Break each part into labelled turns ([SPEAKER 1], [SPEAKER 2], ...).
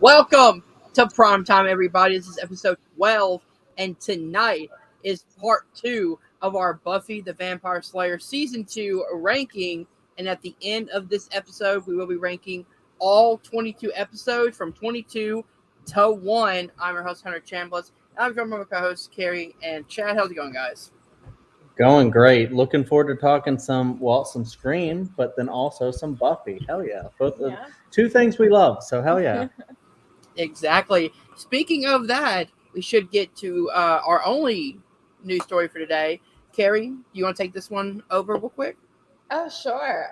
[SPEAKER 1] Welcome to Primetime, everybody. This is episode 12, and tonight is part 2 of our Buffy the Vampire Slayer Season 2 ranking. And at the end of this episode, we will be ranking all 22 episodes from 22 to 1. I'm your host, Hunter Chambliss. I'm joined by my co-hosts, Kerri and Chad. How's it going, guys?
[SPEAKER 2] Going great. Looking forward to talking some Scream, but then also some Buffy. Hell yeah. Two things we love, so hell yeah.
[SPEAKER 1] Exactly. Speaking of that, we should get to our only news story for today. Kerri, do you want to take this one over real quick?
[SPEAKER 3] Oh, sure.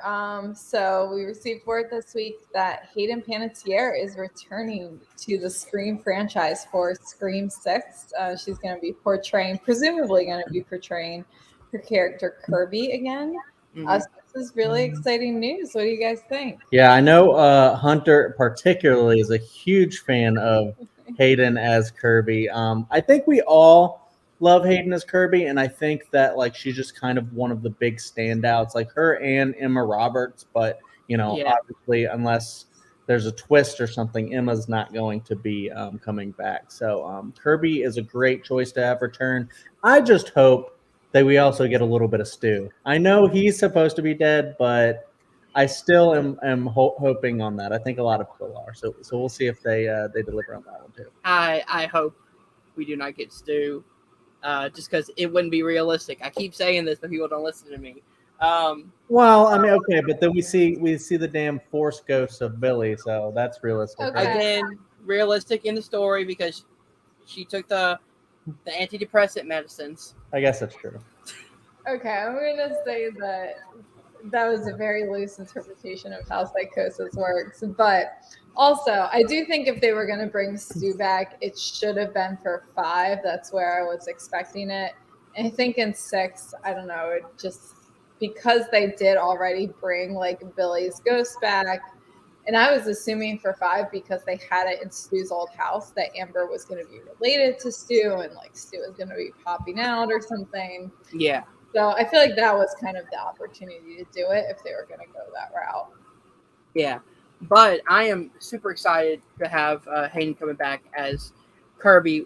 [SPEAKER 3] So we received word this week that Hayden Panettiere is returning to the Scream franchise for Scream 6. She's going to be presumably going to be portraying her character Kirby again. So this is really exciting news. What do you guys think?
[SPEAKER 2] Yeah, I know Hunter particularly is a huge fan of Hayden as Kirby. I think we all love Hayden as Kirby, and I think that she's just kind of one of the big standouts, like her and Emma Roberts. But obviously, unless there's a twist or something, Emma's not going to be coming back. So Kirby is a great choice to have return. I just hope that we also get a little bit of Stu. I know he's supposed to be dead, but I still am hoping on that. I think a lot of people are. So we'll see if they deliver on that one too.
[SPEAKER 1] I hope we do not get Stu. Just because it wouldn't be realistic. I keep saying this, but people don't listen to me.
[SPEAKER 2] Well, I mean, okay, but then we see the damn Force ghosts of Billy, so that's realistic.
[SPEAKER 3] Okay.
[SPEAKER 2] Right?
[SPEAKER 1] Again, realistic in the story because she took the antidepressant medicines.
[SPEAKER 2] I guess that's true.
[SPEAKER 3] Okay, I'm going to say that was a very loose interpretation of how psychosis works. But also, I do think if they were going to bring Stu back, it should have been for 5. That's where I was expecting it. And I think in 6, I don't know, it just because they did already bring Billy's ghost back. And I was assuming for 5 because they had it in Stu's old house that Amber was going to be related to Stu and Stu was going to be popping out or something.
[SPEAKER 1] Yeah.
[SPEAKER 3] So I feel like that was kind of the opportunity to do it if they were going to go that route.
[SPEAKER 1] Yeah. But I am super excited to have Hayden coming back as Kirby.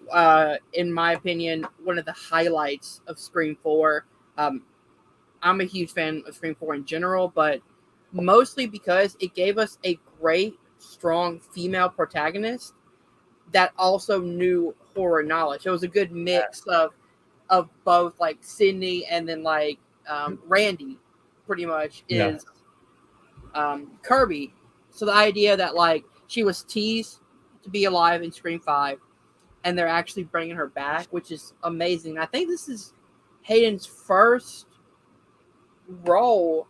[SPEAKER 1] In my opinion, one of the highlights of Scream 4. I'm a huge fan of Scream 4 in general, but mostly because it gave us a great, strong female protagonist that also knew horror knowledge. It was a good mix of both Sydney and then Randy pretty much is Kirby. So the idea that she was teased to be alive in Scream 5 and they're actually bringing her back, which is amazing. I think this is Hayden's first role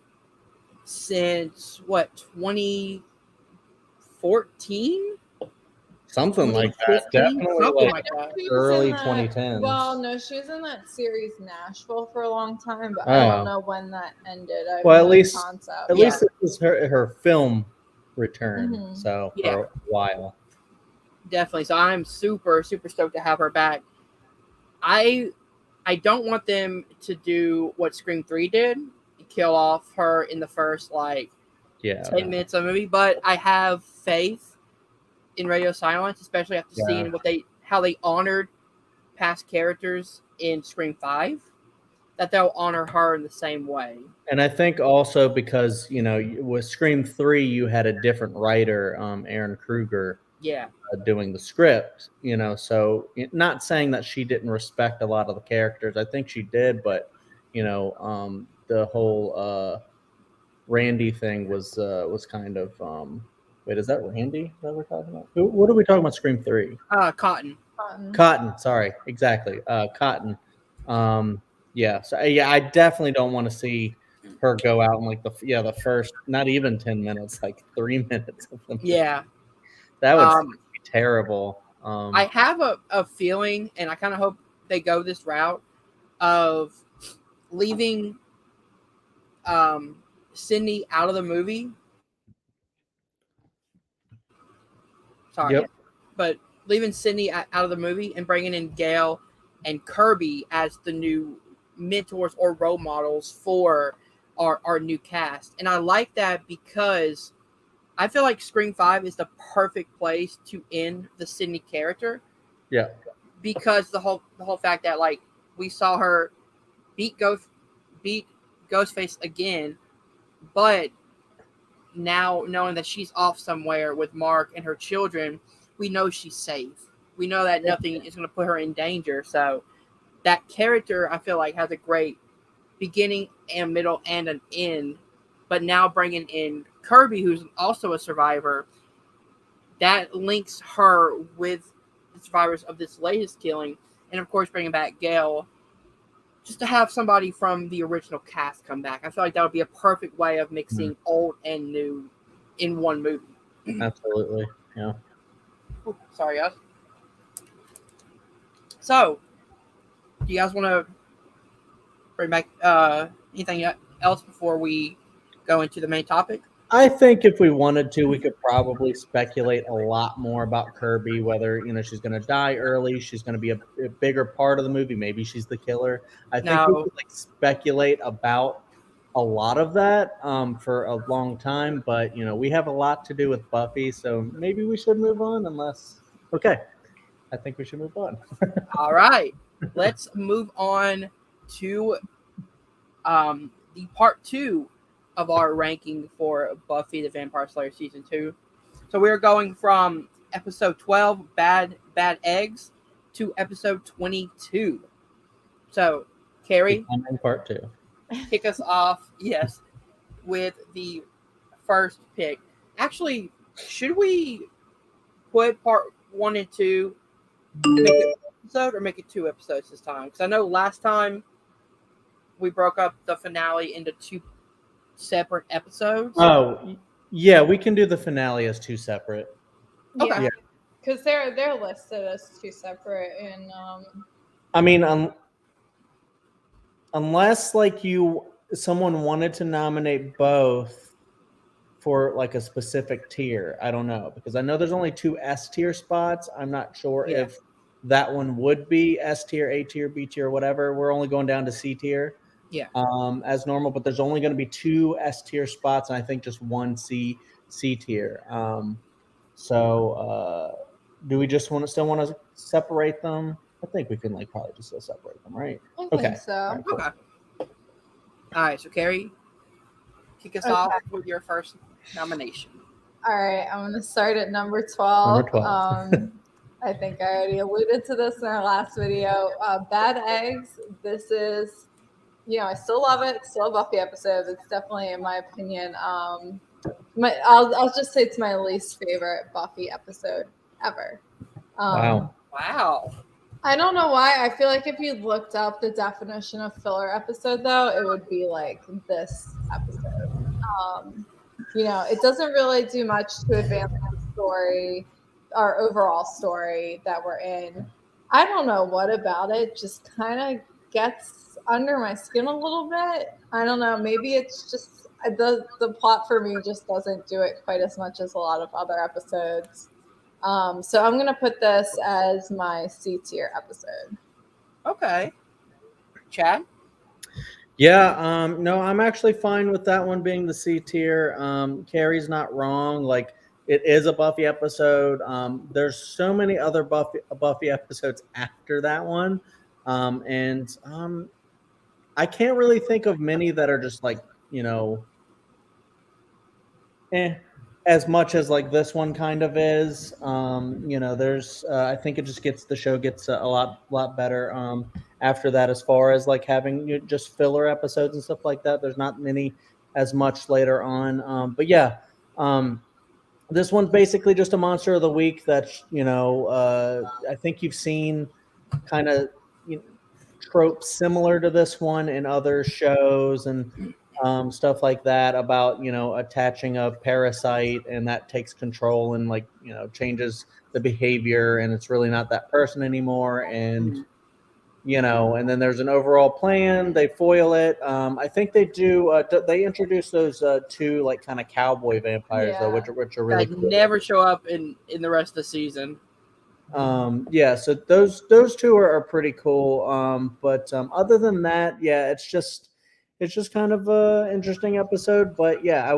[SPEAKER 1] since 2014?
[SPEAKER 2] Something like that. Definitely early
[SPEAKER 3] that,
[SPEAKER 2] 2010s.
[SPEAKER 3] Well, no, she was in that series Nashville for a long time, but I don't know when that ended.
[SPEAKER 2] At least it was her film return. So for a while.
[SPEAKER 1] Definitely. So I'm super, super stoked to have her back. I don't want them to do what Scream 3 did, kill off her in the first 10 minutes of the movie, but I have faith in Radio Silence, especially after seeing how they honored past characters in Scream 5, that they'll honor her in the same way.
[SPEAKER 2] And I think also because with Scream 3 you had a different writer, Aaron Kruger, doing the script, so not saying that she didn't respect a lot of the characters. I think she did, but the whole Randy thing was kind of wait, is that Randy that we're talking about? What are we talking about? Scream 3?
[SPEAKER 1] Cotton.
[SPEAKER 2] Sorry, exactly. Cotton. So I definitely don't want to see her go out in the first not even 10 minutes, 3 minutes of them.
[SPEAKER 1] Yeah,
[SPEAKER 2] that would be terrible.
[SPEAKER 1] I have a feeling, and I kind of hope they go this route of leaving Sydney out of the movie. Sorry.
[SPEAKER 2] Yep.
[SPEAKER 1] But leaving Sydney out of the movie and bringing in Gail and Kirby as the new mentors or role models for our new cast. And I like that because I feel like Scream 5 is the perfect place to end the Sydney character.
[SPEAKER 2] Yeah.
[SPEAKER 1] Because the whole fact that like we saw her beat Ghostface again, but now knowing that she's off somewhere with Mark and her children, we know she's safe. We know that nothing is going to put her in danger. So that character, I feel like, has a great beginning and middle and an end. But now bringing in Kirby, who's also a survivor, that links her with the survivors of this latest killing. And of course, bringing back Gail, just to have somebody from the original cast come back. I feel like that would be a perfect way of mixing old and new in one movie.
[SPEAKER 2] Absolutely. Yeah.
[SPEAKER 1] Ooh, sorry, guys. So, do you guys want to bring back anything else before we go into the main topic?
[SPEAKER 2] I think if we wanted to, we could probably speculate a lot more about Kirby, whether, she's going to die early, she's going to be a bigger part of the movie, maybe she's the killer. I think we could speculate about a lot of that for a long time, but, we have a lot to do with Buffy, so maybe we should move on okay. I think we should move on.
[SPEAKER 1] All right. Let's move on to the part 2 of our ranking for Buffy the Vampire Slayer Season 2. So we're going from episode 12, Bad Eggs, to episode 22. So, Kerri,
[SPEAKER 2] part 2.
[SPEAKER 1] Kick us off, yes, with the first pick. Actually, should we put part 1 and 2, make it one episode, or make it 2 episodes this time? Because I know last time we broke up the finale into 2 separate episodes.
[SPEAKER 2] Oh, yeah, we can do the finale as 2 separate.
[SPEAKER 1] Okay.
[SPEAKER 3] Because they're listed as 2 separate, and
[SPEAKER 2] I mean, unless like someone wanted to nominate both for like a specific tier, I don't know, because I know there's only 2 S tier spots. I'm not sure if that one would be S tier, A tier, B tier, whatever. We're only going down to C tier.
[SPEAKER 1] Yeah.
[SPEAKER 2] As normal, but there's only going to be 2 S tier spots, and I think just 1 C tier. So do we just still want to separate them? I think we can probably just still separate them, right?
[SPEAKER 3] I
[SPEAKER 2] Okay.
[SPEAKER 3] think so.
[SPEAKER 2] All right, cool.
[SPEAKER 1] Okay. All right, so Kerri, kick us off with your first nomination.
[SPEAKER 3] All right, I'm going to start at number 12.
[SPEAKER 2] Number 12.
[SPEAKER 3] I think I already alluded to this in our last video. Bad Eggs, this is, I still love it. Still a Buffy episode. It's definitely, in my opinion, I'll just say it's my least favorite Buffy episode ever.
[SPEAKER 2] Wow.
[SPEAKER 3] I don't know why. I feel like if you looked up the definition of filler episode, though, it would be like this episode. It doesn't really do much to advance the story, our overall story that we're in. I don't know what about it just kind of gets under my skin a little bit. I don't know. Maybe it's just the plot for me just doesn't do it quite as much as a lot of other episodes. So I'm going to put this as my C tier episode.
[SPEAKER 1] Okay. Chad?
[SPEAKER 2] Yeah, no, I'm actually fine with that one being the C tier. Kerri's not wrong. It is a Buffy episode. There's so many other Buffy episodes after that one. And I can't really think of many that are just as much as this one kind of is. There's I think the show gets a lot better after that, as far as having just filler episodes and stuff like that. There's not many as much later on. But yeah, this one's basically just a monster of the week that I think you've seen kind of tropes similar to this one in other shows and stuff like that about attaching a parasite, and that takes control and changes the behavior, and it's really not that person anymore, and and then there's an overall plan. They foil it. I think they do. They introduce those 2 kind of cowboy vampires though, which are really cool.
[SPEAKER 1] Never show up in the rest of the season.
[SPEAKER 2] So those 2 are pretty cool. But other than that, yeah, it's just it's just kind of a interesting episode. But yeah, I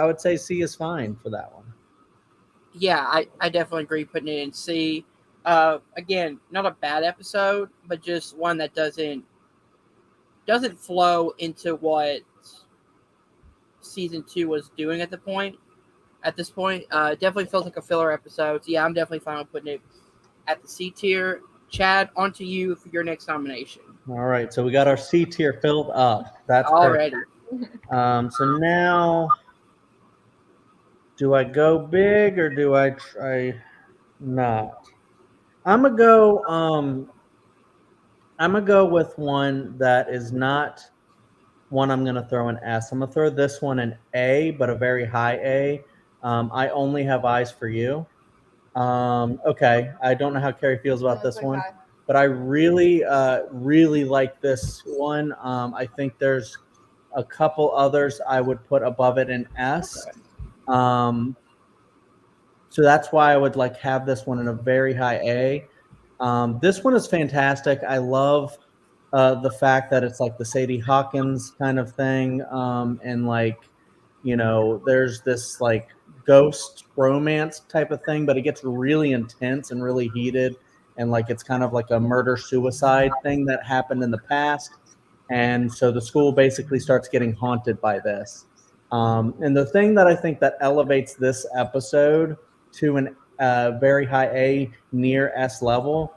[SPEAKER 2] would say C is fine for that one.
[SPEAKER 1] Yeah, I definitely agree putting it in C. Again, not a bad episode, but just one that doesn't flow into what season 2 was doing at this point. Definitely feels like a filler episode. So yeah, I'm definitely fine with putting it at the C tier. Chad, on to you for your next nomination.
[SPEAKER 2] All right, so we got our C tier filled up. That's perfect.
[SPEAKER 1] Already.
[SPEAKER 2] So now, do I go big or do I try not? I'm gonna go. I'm gonna go with one that is not one I'm gonna throw an S. I'm gonna throw this one an A, but a very high A. I only have eyes for you. Okay, I don't know how Kerri feels about
[SPEAKER 3] That's
[SPEAKER 2] this one,
[SPEAKER 3] okay.
[SPEAKER 2] but I really, really like this one. I think there's a couple others I would put above it in S. Um, so that's why I would like have this one in a very high A. This one is fantastic. I love the fact that it's like the Sadie Hawkins kind of thing, and like there's this like ghost romance type of thing, but it gets really intense and really heated, and like it's kind of like a murder suicide thing that happened in the past, and so the school basically starts getting haunted by this. And the thing that I think that elevates this episode to an very high A near S level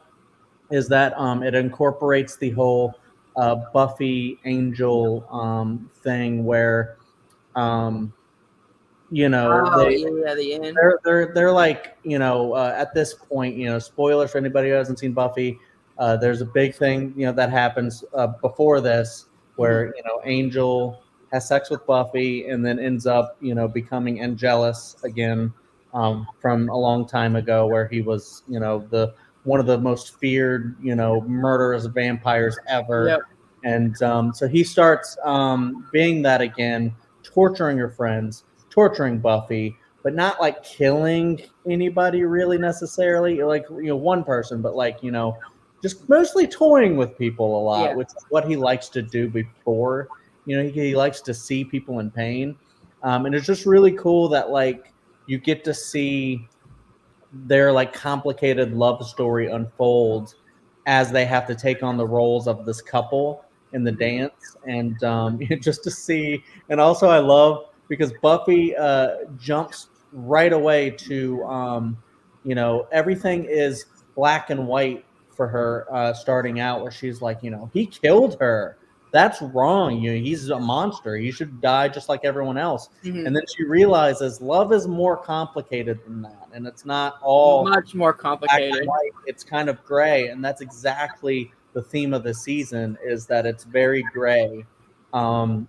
[SPEAKER 2] is that it incorporates the whole Buffy Angel thing where um,
[SPEAKER 1] Oh
[SPEAKER 2] they
[SPEAKER 1] yeah, the end.
[SPEAKER 2] they're like at this point, spoilers for anybody who hasn't seen Buffy. There's a big thing that happens before this where Angel has sex with Buffy and then ends up becoming Angelus again, from a long time ago where he was the one of the most feared murderous vampires ever.
[SPEAKER 1] Yep.
[SPEAKER 2] And so he starts being that again, torturing her friends, torturing Buffy, but not like killing anybody really necessarily, like one person, but like just mostly toying with people a lot,
[SPEAKER 1] Yeah.
[SPEAKER 2] which is what he likes to do before. He likes to see people in pain, and it's just really cool that like you get to see their like complicated love story unfold as they have to take on the roles of this couple in the dance, and just to see. And also I love because Buffy jumps right away to everything is black and white for her, starting out where she's like, he killed her, that's wrong, he's a monster, he should die just like everyone else.
[SPEAKER 1] Mhm.
[SPEAKER 2] And then she realizes love is more complicated than that, and it's not all
[SPEAKER 1] Much more
[SPEAKER 2] black
[SPEAKER 1] complicated.
[SPEAKER 2] and white. It's kind of gray, and that's exactly the theme of the season, is that it's very gray. And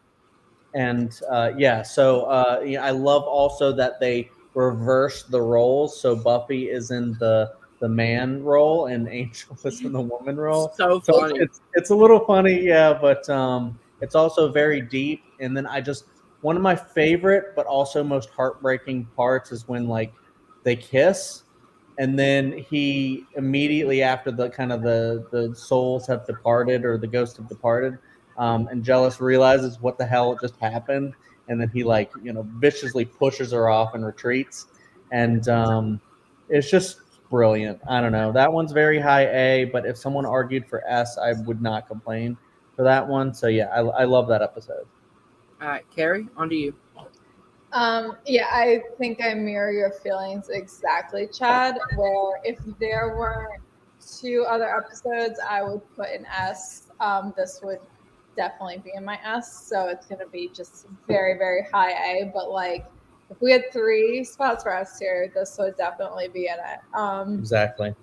[SPEAKER 2] yeah, so I love also that they reverse the roles. So Buffy is in the man role, and Angel is in the woman role.
[SPEAKER 1] So
[SPEAKER 2] So
[SPEAKER 1] funny.
[SPEAKER 2] it's a little funny, yeah, but it's also very deep. And then one of my favorite, but also most heartbreaking parts is when like they kiss, and then he immediately after the kind of the souls have departed or the ghosts have departed, Angelus realizes what the hell just happened, and then he like viciously pushes her off and retreats, and it's just brilliant. I don't know, that one's very high A, but if someone argued for S, I would not complain for that one. So yeah, I love that episode.
[SPEAKER 1] All right, Kerri, on to you.
[SPEAKER 3] Yeah, I think I mirror your feelings exactly, Chad, where if there weren't two other episodes I would put in S, this would definitely be in my S. So it's going to be just very, very high A. But like, if we had 3 spots for S here, this would definitely be in it.
[SPEAKER 2] Exactly.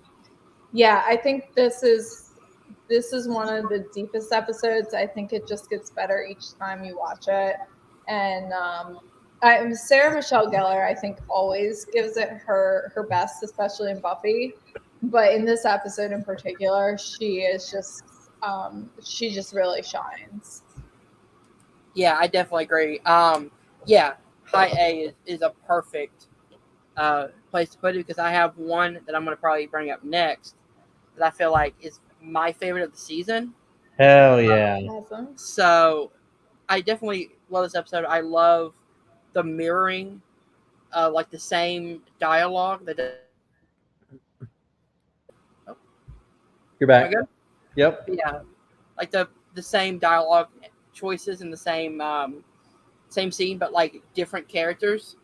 [SPEAKER 3] Yeah, I think this is one of the deepest episodes. I think it just gets better each time you watch it. And Sarah Michelle Gellar, I think, always gives it her best, especially in Buffy. But in this episode in particular, she is just she just really shines.
[SPEAKER 1] Yeah, I definitely agree. Yeah, high A is a perfect place to put it because I have one that I'm going to probably bring up next that I feel like is my favorite of the season.
[SPEAKER 2] Hell yeah.
[SPEAKER 3] Awesome.
[SPEAKER 1] So I definitely love this episode. I love the mirroring, like the same dialogue. Oh,
[SPEAKER 2] You're
[SPEAKER 1] am I
[SPEAKER 2] back.
[SPEAKER 1] good?
[SPEAKER 2] Yep.
[SPEAKER 1] Yeah, like the same dialogue choices and the same scene, but like different characters.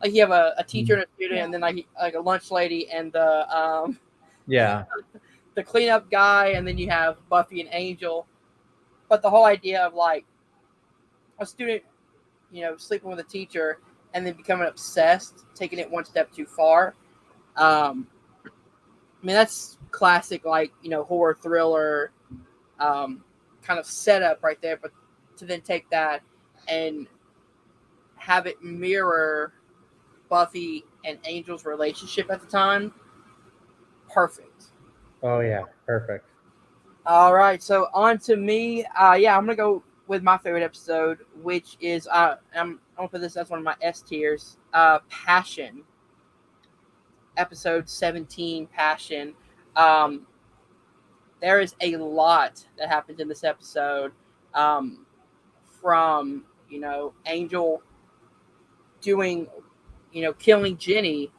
[SPEAKER 1] Like you have a teacher and a student, and then like a lunch lady and
[SPEAKER 2] Yeah.
[SPEAKER 1] the cleanup guy, and then you have Buffy and Angel. But the whole idea of like a student, sleeping with a teacher and then becoming obsessed, taking it one step too far. I mean, that's classic, like, horror thriller kind of setup right there. But to then take that and have it mirror Buffy and Angel's relationship at the time, perfect.
[SPEAKER 2] Oh yeah, perfect.
[SPEAKER 1] All right, so on to me. Yeah, I'm gonna go with my favorite episode, which is I'm gonna put this as one of my S tiers. Passion, episode 17, Passion. Um, there is a lot that happens in this episode, um, from Angel doing, killing Jenny,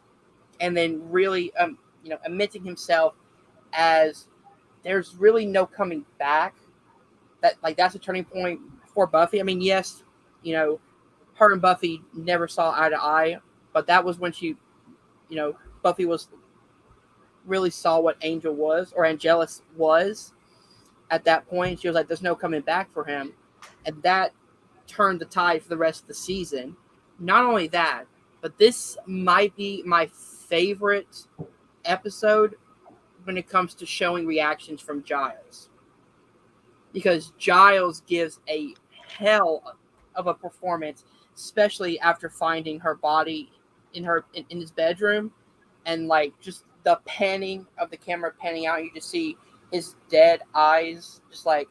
[SPEAKER 1] and then really admitting himself as there's really no coming back. That's a turning point for Buffy. I mean, yes, her and Buffy never saw eye to eye, but that was when Buffy was really saw what Angel was, or Angelus was at that point. She was like, "There's no coming back for him," and that turned the tide for the rest of the season. Not only that, but this might be my favorite episode when it comes to showing reactions from Giles, because Giles gives a hell of a performance, especially after finding her body in his bedroom, and like just the panning of the camera panning out, you just see his dead eyes just like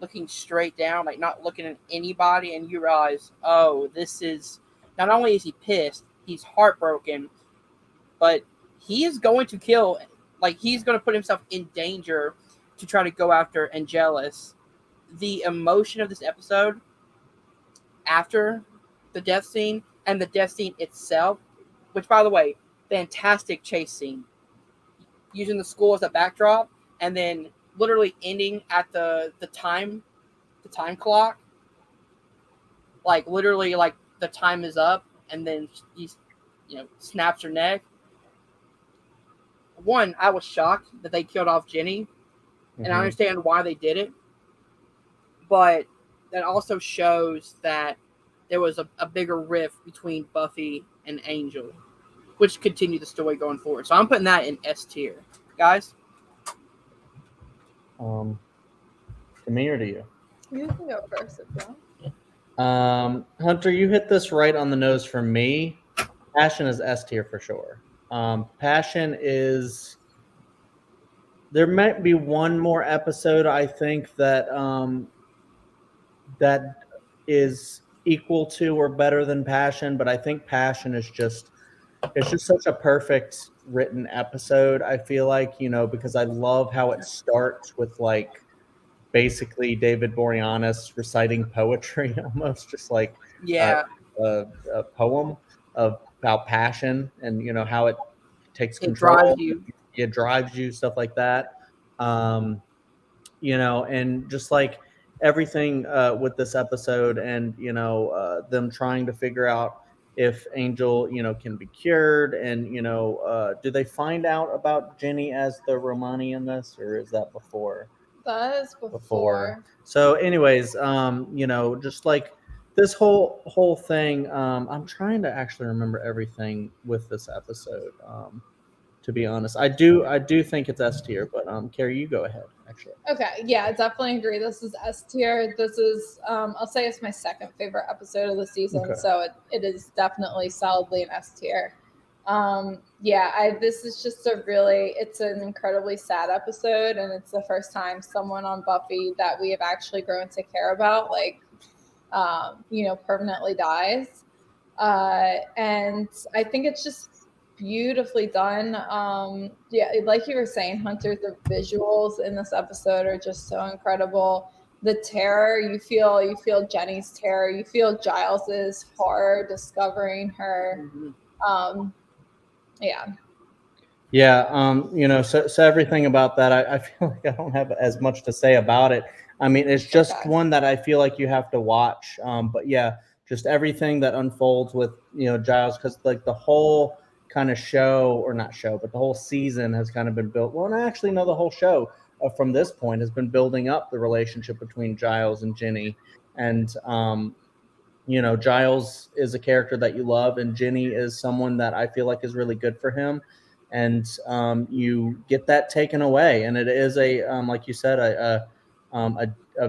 [SPEAKER 1] looking straight down, like not looking at anybody, and you realize, oh, this is not only is he pissed, he's heartbroken, but he is going to kill, like he's going to put himself in danger to try to go after Angelus. The emotion of this episode after the death scene and the death scene itself, which by the way, fantastic chase scene, using the school as a backdrop, and then literally ending at the time clock, like literally like the time is up, and then he snaps her neck. One, I was shocked that they killed off Jenny, and I understand why they did it, but that also shows that there was a bigger rift between Buffy and Angel, which continued the story going forward. So I'm putting that in S tier, guys.
[SPEAKER 2] To me or to you?
[SPEAKER 3] You can go first if you want.
[SPEAKER 2] Hunter, you hit this right on the nose for me. Passion is S tier for sure. Passion is. There might be one more episode I think that that is equal to or better than Passion, but I think Passion is just such a perfect written episode. I feel like, because I love how it starts with like basically David Boreanaz reciting poetry, almost just like
[SPEAKER 1] Yeah,
[SPEAKER 2] a poem about passion, and how it takes
[SPEAKER 1] it
[SPEAKER 2] control.
[SPEAKER 1] drives you.
[SPEAKER 2] It drives you, stuff like that. And just like everything with this episode, and them trying to figure out if Angel can be cured, and do they find out about Jenny as the Romani in this, or is that before?
[SPEAKER 3] That is before.
[SPEAKER 2] So anyways, just like this whole thing, I'm trying to actually remember everything with this episode. To be honest, I do think it's S tier, but Kerri, you go ahead. Actually,
[SPEAKER 3] Okay, yeah, I definitely agree. This is S tier. This is, I'll say it's my second favorite episode of the season,
[SPEAKER 2] Okay.
[SPEAKER 3] so it is definitely solidly an S tier. This is just it's an incredibly sad episode, and it's the first time someone on Buffy that we have actually grown to care about, like, permanently dies. And I think it's just beautifully done. Like you were saying, Hunter, the visuals in this episode are just so incredible. the terror. You feel Jenny's terror. You feel Giles's horror discovering her. Yeah.
[SPEAKER 2] Yeah, so everything about that, I feel like I don't have as much to say about it. I mean, it's just one that I feel like you have to watch. But yeah, just everything that unfolds with, Giles, because like the whole kind of show, or not show, but the whole season has kind of been built. Well, and I actually know the whole show from this point has been building up the relationship between Giles and Ginny. And, Giles is a character that you love, and Ginny is someone that I feel like is really good for him. And you get that taken away, and it is like you said, a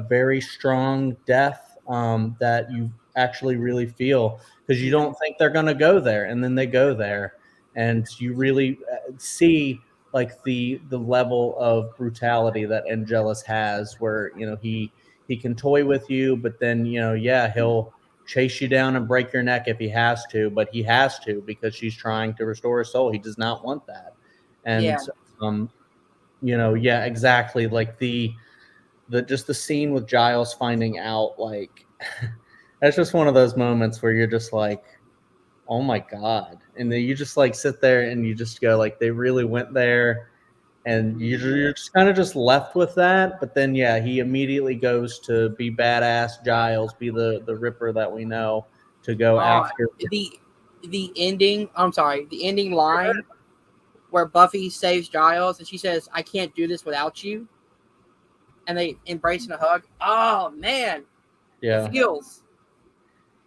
[SPEAKER 2] very strong death that you actually really feel, because you don't think they're going to go there, and then they go there, and you really see like the level of brutality that Angelus has, where he can toy with you, but then he'll chase you down and break your neck if he has to, but he has to because she's trying to restore her soul. He does not want that. And exactly, like the just the scene with Giles finding out, like that's just one of those moments where you're just like, oh my God. And then you just like sit there and you just go like, they really went there. And you're just kind of just left with that. But then, he immediately goes to be badass Giles, be the Ripper that we know, to go after.
[SPEAKER 1] The ending, the ending line where Buffy saves Giles and she says, "I can't do this without you." And they embrace in a hug. Oh, man.
[SPEAKER 2] Yeah.
[SPEAKER 1] It feels.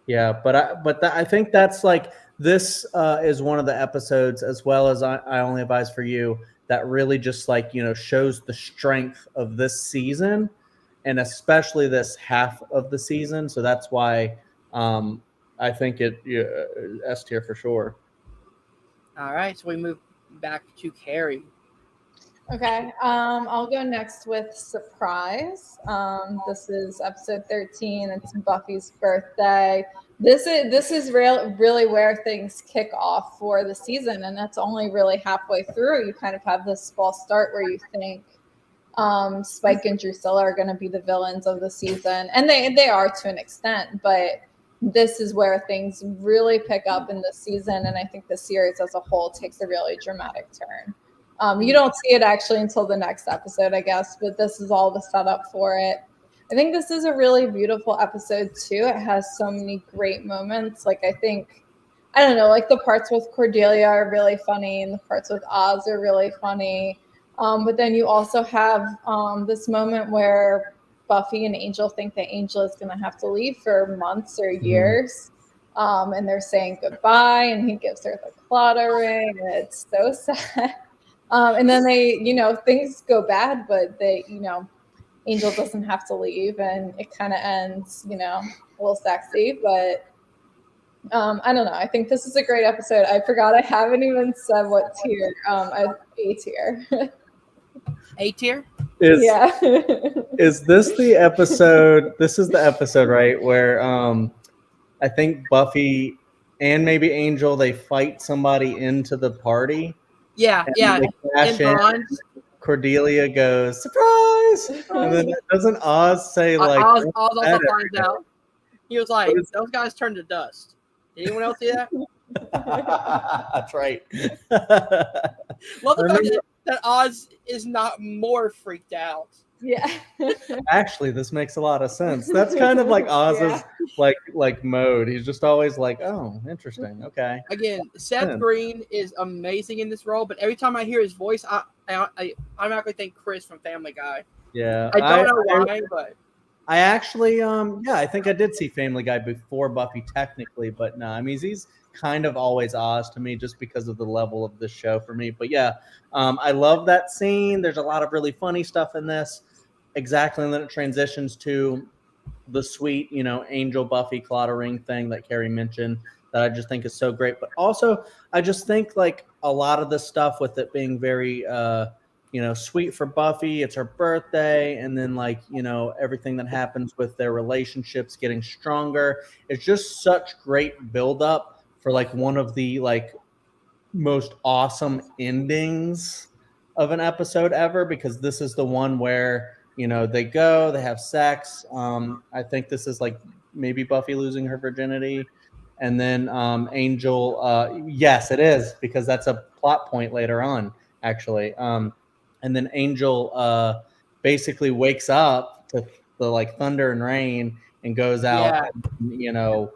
[SPEAKER 2] Yeah, but I think that's like, this is one of the episodes, as well as I Only Advise for You, that really just like, shows the strength of this season, and especially this half of the season. So that's why I think it S tier for sure.
[SPEAKER 1] All right, so we move back to Kerri.
[SPEAKER 3] Okay, I'll go next with Surprise. This is episode 13. It's Buffy's birthday. This is really where things kick off for the season, and that's only really halfway through. You kind of have this false start where you think Spike and Drusilla are going to be the villains of the season, and they are to an extent, but this is where things really pick up in the season, and I think the series as a whole takes a really dramatic turn. You don't see it actually until the next episode, I guess, but this is all the setup for it. I think this is a really beautiful episode too. It has so many great moments. Like, I don't know, like the parts with Cordelia are really funny and the parts with Oz are really funny. But then you also have this moment where Buffy and Angel think that Angel is going to have to leave for months or years. And they're saying goodbye, and he gives her the Claddagh ring, and it's so sad. And then they, things go bad, but they, Angel doesn't have to leave, and it kind of ends, a little sexy, but I don't know. I think this is a great episode. I forgot I haven't even said what tier. A tier.
[SPEAKER 1] A tier?
[SPEAKER 3] Yeah.
[SPEAKER 2] Is this the episode? This is the episode, right, where I think Buffy and maybe Angel, they fight somebody into the party.
[SPEAKER 1] Yeah.
[SPEAKER 2] In. Cordelia goes, "Surprise!" And then doesn't Oz say like?
[SPEAKER 1] Oz also finds out. He was like, "Those guys turned to dust." Did anyone else see that?
[SPEAKER 2] That's right.
[SPEAKER 1] Love the fact that Oz is not more freaked out.
[SPEAKER 3] Yeah.
[SPEAKER 2] Actually, this makes a lot of sense. That's kind of like Oz's like mode. He's just always like, "Oh, interesting. Okay."
[SPEAKER 1] Again, Seth Green is amazing in this role, but every time I hear his voice, I automatically think Chris from Family Guy.
[SPEAKER 2] Yeah.
[SPEAKER 1] I don't know why, but
[SPEAKER 2] I actually I think I did see Family Guy before Buffy technically, but no, I mean he's kind of always Oz to me just because of the level of the show for me. But yeah, I love that scene. There's a lot of really funny stuff in this. Exactly, and then it transitions to the sweet, Angel Buffy Claddagh ring thing that Kerri mentioned that I just think is so great. But also, I just think like a lot of the stuff with it being very, sweet for Buffy. It's her birthday, and then like everything that happens with their relationships getting stronger. It's just such great buildup for like one of the like most awesome endings of an episode ever, because this is the one where they go, they have sex. I think this is like maybe Buffy losing her virginity. And then Angel, yes, it is, because that's a plot point later on, actually. And then Angel basically wakes up to the like thunder and rain and goes out.
[SPEAKER 1] Yeah.
[SPEAKER 2] And,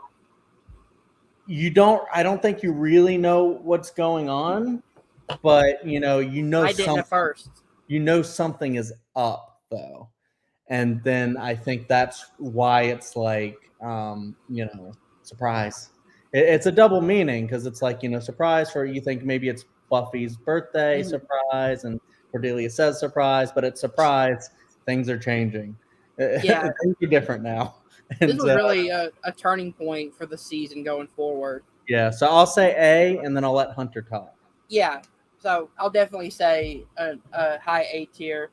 [SPEAKER 2] I don't think you really know what's going on, but
[SPEAKER 1] I didn't at first.
[SPEAKER 2] something is up though. And then I think that's why it's like, surprise. It's a double meaning, because it's like, surprise for, you think maybe it's Buffy's birthday surprise, and Cordelia says surprise, but it's surprise. Things are changing.
[SPEAKER 1] Yeah.
[SPEAKER 2] Things are different now. And,
[SPEAKER 1] this was really a turning point for the season going forward.
[SPEAKER 2] Yeah, so I'll say A, and then I'll let Hunter talk.
[SPEAKER 1] Yeah, so I'll definitely say a high A tier.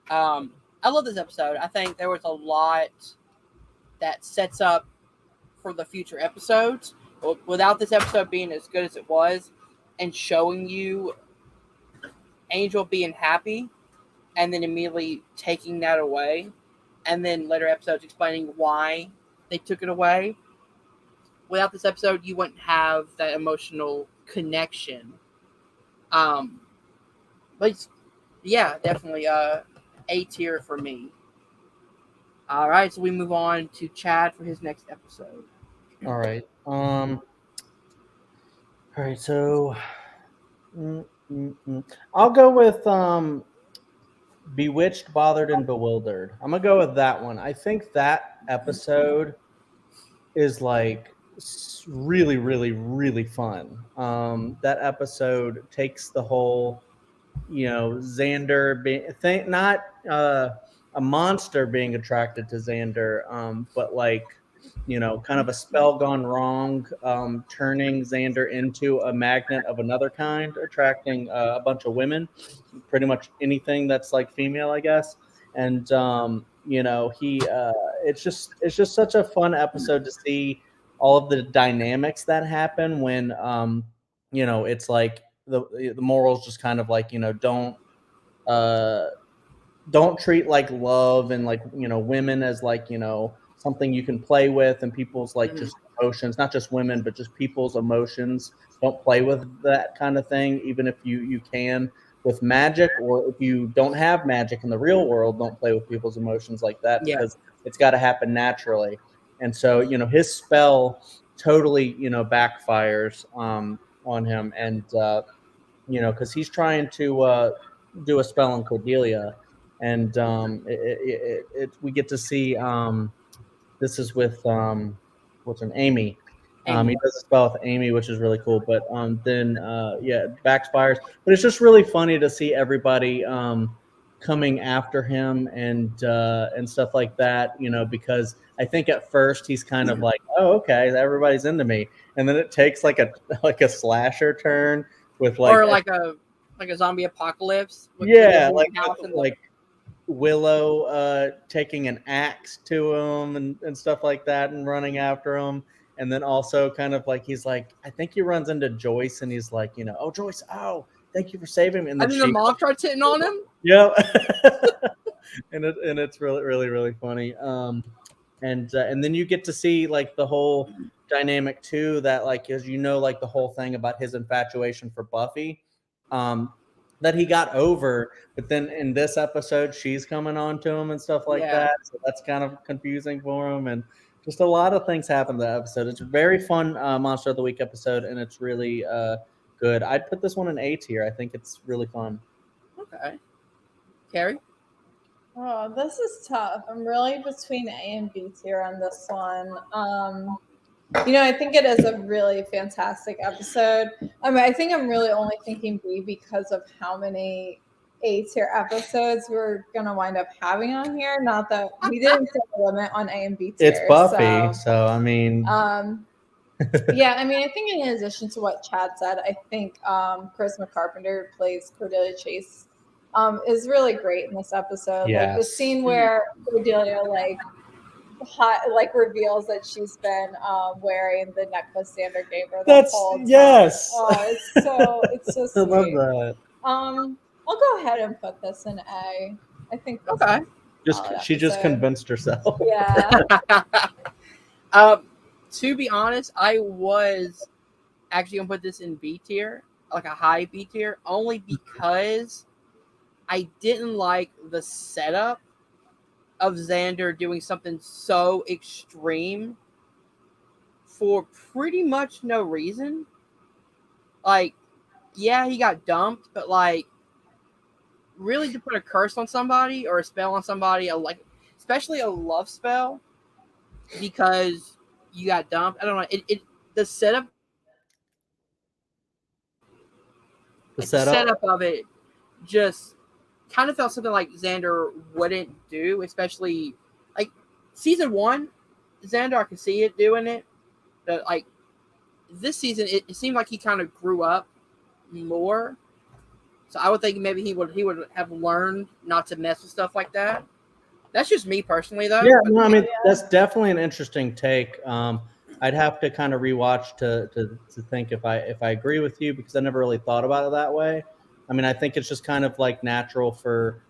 [SPEAKER 1] I love this episode. I think there was a lot that sets up for the future episodes. Without this episode being as good as it was, and showing you Angel being happy, and then immediately taking that away, and then later episodes explaining why they took it away. Without this episode, you wouldn't have that emotional connection. But yeah, definitely A tier for me. All right, so we move on to Chad for his next episode.
[SPEAKER 2] All right. All right. So, I'll go with Bewitched, Bothered, and Bewildered. I'm gonna go with that one. I think that episode is like really, really, really fun. That episode takes the whole, Xander being not a monster being attracted to Xander, but like, kind of a spell gone wrong, turning Xander into a magnet of another kind, attracting a bunch of women, pretty much anything that's like female, I guess. And it's just such a fun episode to see all of the dynamics that happen when it's like the morals just kind of like, don't treat like love and like women as like something you can play with, and people's like just emotions, not just women but just people's emotions. Don't play with that kind of thing, even if you can with magic, or if you don't have magic in the real world, don't play with people's emotions like that, because it's got to happen naturally. And so his spell totally backfires on him, and because he's trying to do a spell on Cordelia, and we get to see this is with what's her name, Amy. He does a spell with Amy, which is really cool. But then it backfires. But it's just really funny to see everybody coming after him and stuff like that. Because I think at first he's kind of like, oh, okay, everybody's into me, and then it takes like a slasher turn with like,
[SPEAKER 1] or like a zombie apocalypse.
[SPEAKER 2] Like Willow taking an axe to him and stuff like that, and running after him. And then also kind of like, he's like, I think he runs into Joyce, and he's like, oh, Joyce, oh, thank you for saving me. And then
[SPEAKER 1] the mom starts hitting on him.
[SPEAKER 2] Yeah. and it's really, really, really funny. And then you get to see like the whole dynamic too, that like, as like the whole thing about his infatuation for Buffy, that he got over, but then in this episode she's coming on to him and stuff like that. So that's kind of confusing for him, and just a lot of things happen in the episode. It's a very fun Monster of the Week episode, and it's really good. I'd put this one in A tier. I think it's really fun.
[SPEAKER 1] Okay. Kerri?
[SPEAKER 3] Oh, this is tough. I'm really between A and B tier on this one. I think it is a really fantastic episode. I mean, I think I'm really only thinking B because of how many A tier episodes we're going to wind up having on here. Not that we didn't set a limit on A and B tier.
[SPEAKER 2] It's Buffy, so I mean.
[SPEAKER 3] Yeah, I mean, I think in addition to what Chad said, I think Charisma Carpenter plays Cordelia Chase is really great in this episode.
[SPEAKER 2] Yes.
[SPEAKER 3] Like the scene where Cordelia reveals that she's been wearing the necklace Xander gave her the whole time.
[SPEAKER 2] Yes.
[SPEAKER 3] Oh, it's so sweet.
[SPEAKER 2] I love that.
[SPEAKER 3] I'll go ahead and put this in A. I think.
[SPEAKER 1] Okay.
[SPEAKER 2] She just convinced herself.
[SPEAKER 3] Yeah.
[SPEAKER 1] To be honest, I was actually gonna put this in B tier, like a high B tier, only because I didn't like the setup of Xander doing something so extreme for pretty much no reason. Like, yeah, he got dumped, but like, really to put a curse on somebody or a spell on somebody, especially a love spell, because you got dumped. I don't know. The setup,
[SPEAKER 2] The
[SPEAKER 1] the
[SPEAKER 2] setup.
[SPEAKER 1] setup of it, just kind of felt something like Xander wouldn't do, especially like season 1. Xander, I could see it doing it, but like this season, it seemed like he kind of grew up more. So I would think maybe he would have learned not to mess with stuff like that. That's just me personally, though.
[SPEAKER 2] Yeah, no, I mean that's definitely an interesting take. I'd have to kind of rewatch to think if I agree with you, because I never really thought about it that way. I mean, I think it's just kind of like natural for,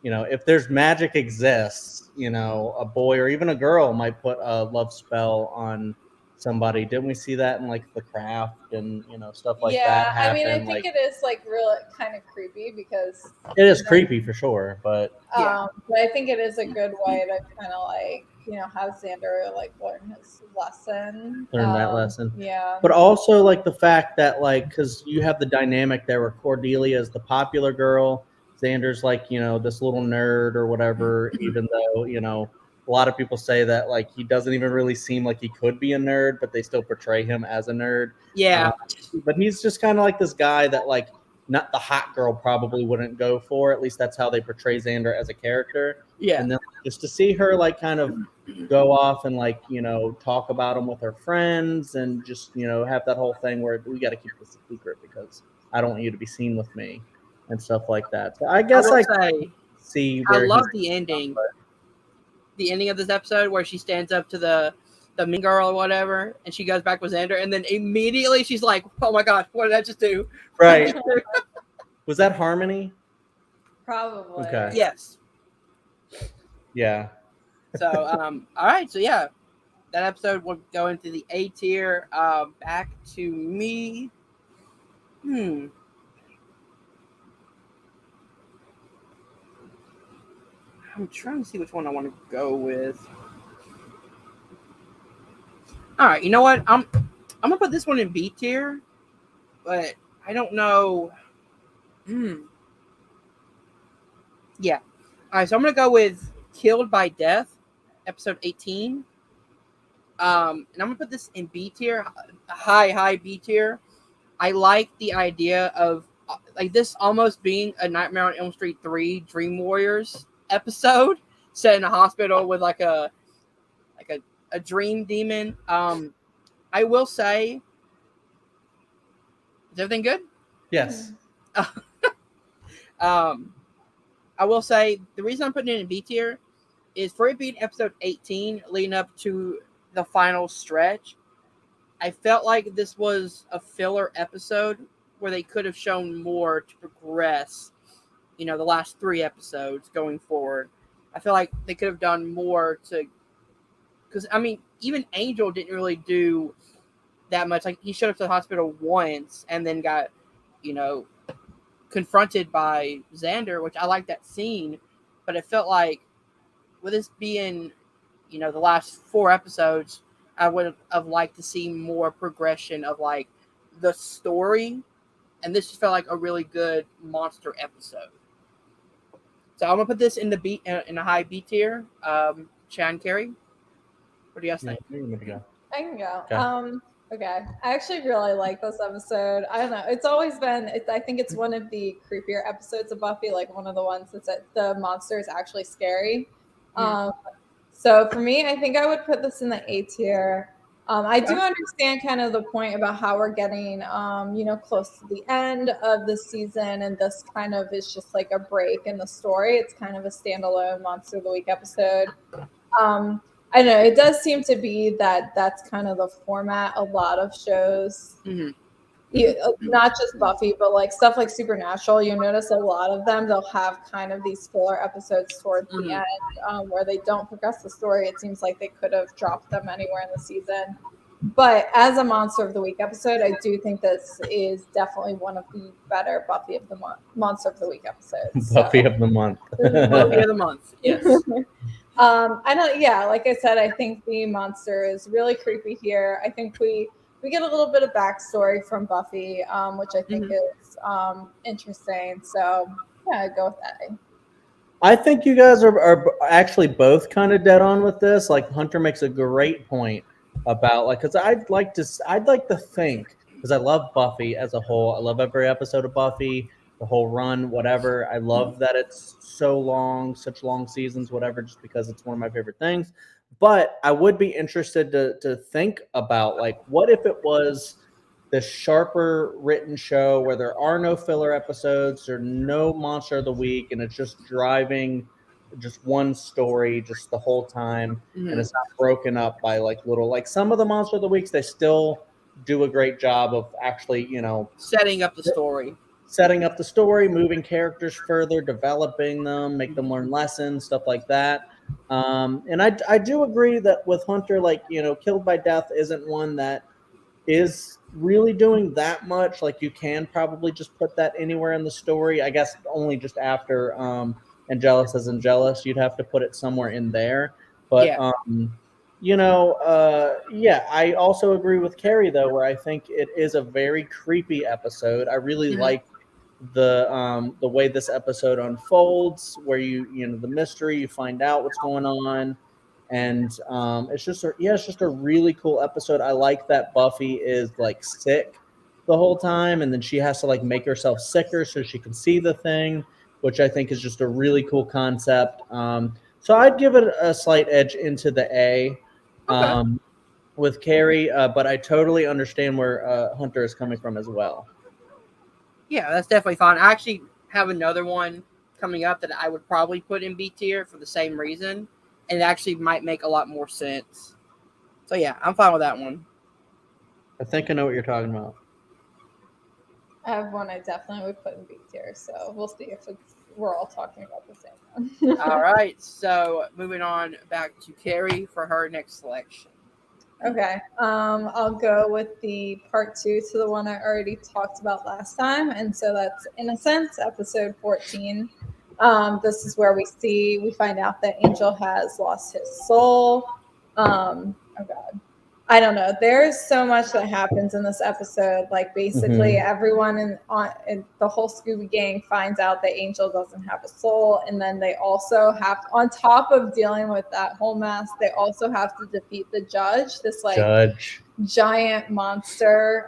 [SPEAKER 2] if there's magic exists, a boy or even a girl might put a love spell on somebody. Didn't we see that in like The Craft and stuff like that happen?
[SPEAKER 3] I mean, I think it is like really kind of creepy because
[SPEAKER 2] it is creepy for sure, but
[SPEAKER 3] but I think it is a good way to kind of like have Xander like learn his lesson.
[SPEAKER 2] Learn that lesson.
[SPEAKER 3] Yeah.
[SPEAKER 2] But also like the fact that like, because you have the dynamic there where Cordelia is the popular girl, Xander's like this little nerd or whatever, even though a lot of people say that like he doesn't even really seem like he could be a nerd, but they still portray him as a nerd.
[SPEAKER 1] Yeah.
[SPEAKER 2] But he's just kind of like this guy that like not the hot girl probably wouldn't go for. At least that's how they portray Xander as a character.
[SPEAKER 1] Yeah.
[SPEAKER 2] And then just to see her like kind of go off and like talk about him with her friends and just have that whole thing where we got to keep this a secret because I don't want you to be seen with me and stuff like that. So I guess I see where
[SPEAKER 1] I love the ending. The ending of this episode where she stands up to the mean girl or whatever, and she goes back with Xander, and then immediately she's like, "Oh my gosh, what did I just do?"
[SPEAKER 2] Right? Was that Harmony?
[SPEAKER 3] Probably.
[SPEAKER 2] Okay.
[SPEAKER 1] Yes.
[SPEAKER 2] Yeah.
[SPEAKER 1] So, all right. So yeah, that episode will go into the A tier. Back to me. I'm trying to see which one I want to go with. All right, you know what? I'm gonna put this one in B tier, but I don't know. Yeah. All right, so I'm gonna go with Killed by Death, episode 18. And I'm gonna put this in B tier, high B tier. I like the idea of like this almost being a Nightmare on Elm Street 3 Dream Warriors episode set in a hospital with like a dream demon. I will say, is everything good?
[SPEAKER 2] Yes.
[SPEAKER 1] I will say the reason I'm putting it in B tier is for it being episode 18 leading up to the final stretch. I felt like this was a filler episode where they could have shown more to progress, the last 3 episodes going forward. I feel like they could have done more because I mean, even Angel didn't really do that much. Like he showed up to the hospital once and then got, confronted by Xander, which I like that scene, but it felt like with this being, the last 4 episodes, I would have liked to see more progression of like the story, and this just felt like a really good monster episode. So I'm gonna put this in the high B tier. Chan, Kerri, what do you guys think?
[SPEAKER 3] I can go.
[SPEAKER 2] Okay.
[SPEAKER 3] Okay. I actually really like this episode. I don't know. It's always been, I think it's one of the creepier episodes of Buffy, like one of the ones that's the monster is actually scary. So for me, I think I would put this in the A tier. I do understand kind of the point about how we're getting, close to the end of the season, and this kind of is just like a break in the story. It's kind of a standalone Monster of the Week episode. I know it does seem to be that that's kind of the format a lot of shows not just Buffy, but like stuff like Supernatural, you notice a lot of them, they'll have kind of these filler episodes towards the end where they don't progress the story. It seems like they could have dropped them anywhere in the season. But as a Monster of the Week episode, I do think this is definitely one of the better Buffy of the Monster of the Week episodes.
[SPEAKER 2] Buffy of the month.
[SPEAKER 1] Buffy of the month. Yes.
[SPEAKER 3] I don't. Yeah, like I said, I think the monster is really creepy here. I think we get a little bit of backstory from Buffy, which I think is interesting. So yeah, I'd go with that.
[SPEAKER 2] I think you guys are actually both kind of dead on with this. Like Hunter makes a great point about like, because I'd like to think, because I love Buffy as a whole. I love every episode of Buffy, the whole run, whatever. I love that it's so long, such long seasons, whatever, just because it's one of my favorite things. But I would be interested to think about like, what if it was this sharper written show where there are no filler episodes, there's no Monster of the Week, and it's just driving just one story just the whole time, and it's not broken up by like little, like some of the Monster of the Weeks, they still do a great job of actually,
[SPEAKER 1] setting up the story,
[SPEAKER 2] moving characters further, developing them, make them learn lessons, stuff like that. And I do agree that with Hunter, like, Killed by Death isn't one that is really doing that much. Like, you can probably just put that anywhere in the story. I guess only just after Angelus as Angelus, you'd have to put it somewhere in there. But I also agree with Kerri though, where I think it is a very creepy episode. I really like the way this episode unfolds, where the mystery, you find out what's going on, and it's just a really cool episode. I like that Buffy is like sick the whole time, and then she has to like make herself sicker so she can see the thing, which I think is just a really cool concept. So I'd give it a slight edge into the A with Kerri, but I totally understand where Hunter is coming from as well.
[SPEAKER 1] Yeah, that's definitely fine. I actually have another one coming up that I would probably put in B tier for the same reason, and it actually might make a lot more sense. So yeah, I'm fine with that one.
[SPEAKER 2] I think I know what you're talking about.
[SPEAKER 3] I have one I definitely would put in B tier, so we'll see if we're all talking about the same one.
[SPEAKER 1] All right, so moving on back to Kerri for her next selection.
[SPEAKER 3] Okay, I'll go with the part 2 to the one I already talked about last time, and so that's Innocence, episode 14. This is where we find out that Angel has lost his soul. Oh God, I don't know. There's so much that happens in this episode. Like basically everyone in the whole Scooby gang finds out that Angel doesn't have a soul, and then they also have, on top of dealing with that whole mess, they also have to defeat the judge, this like giant monster.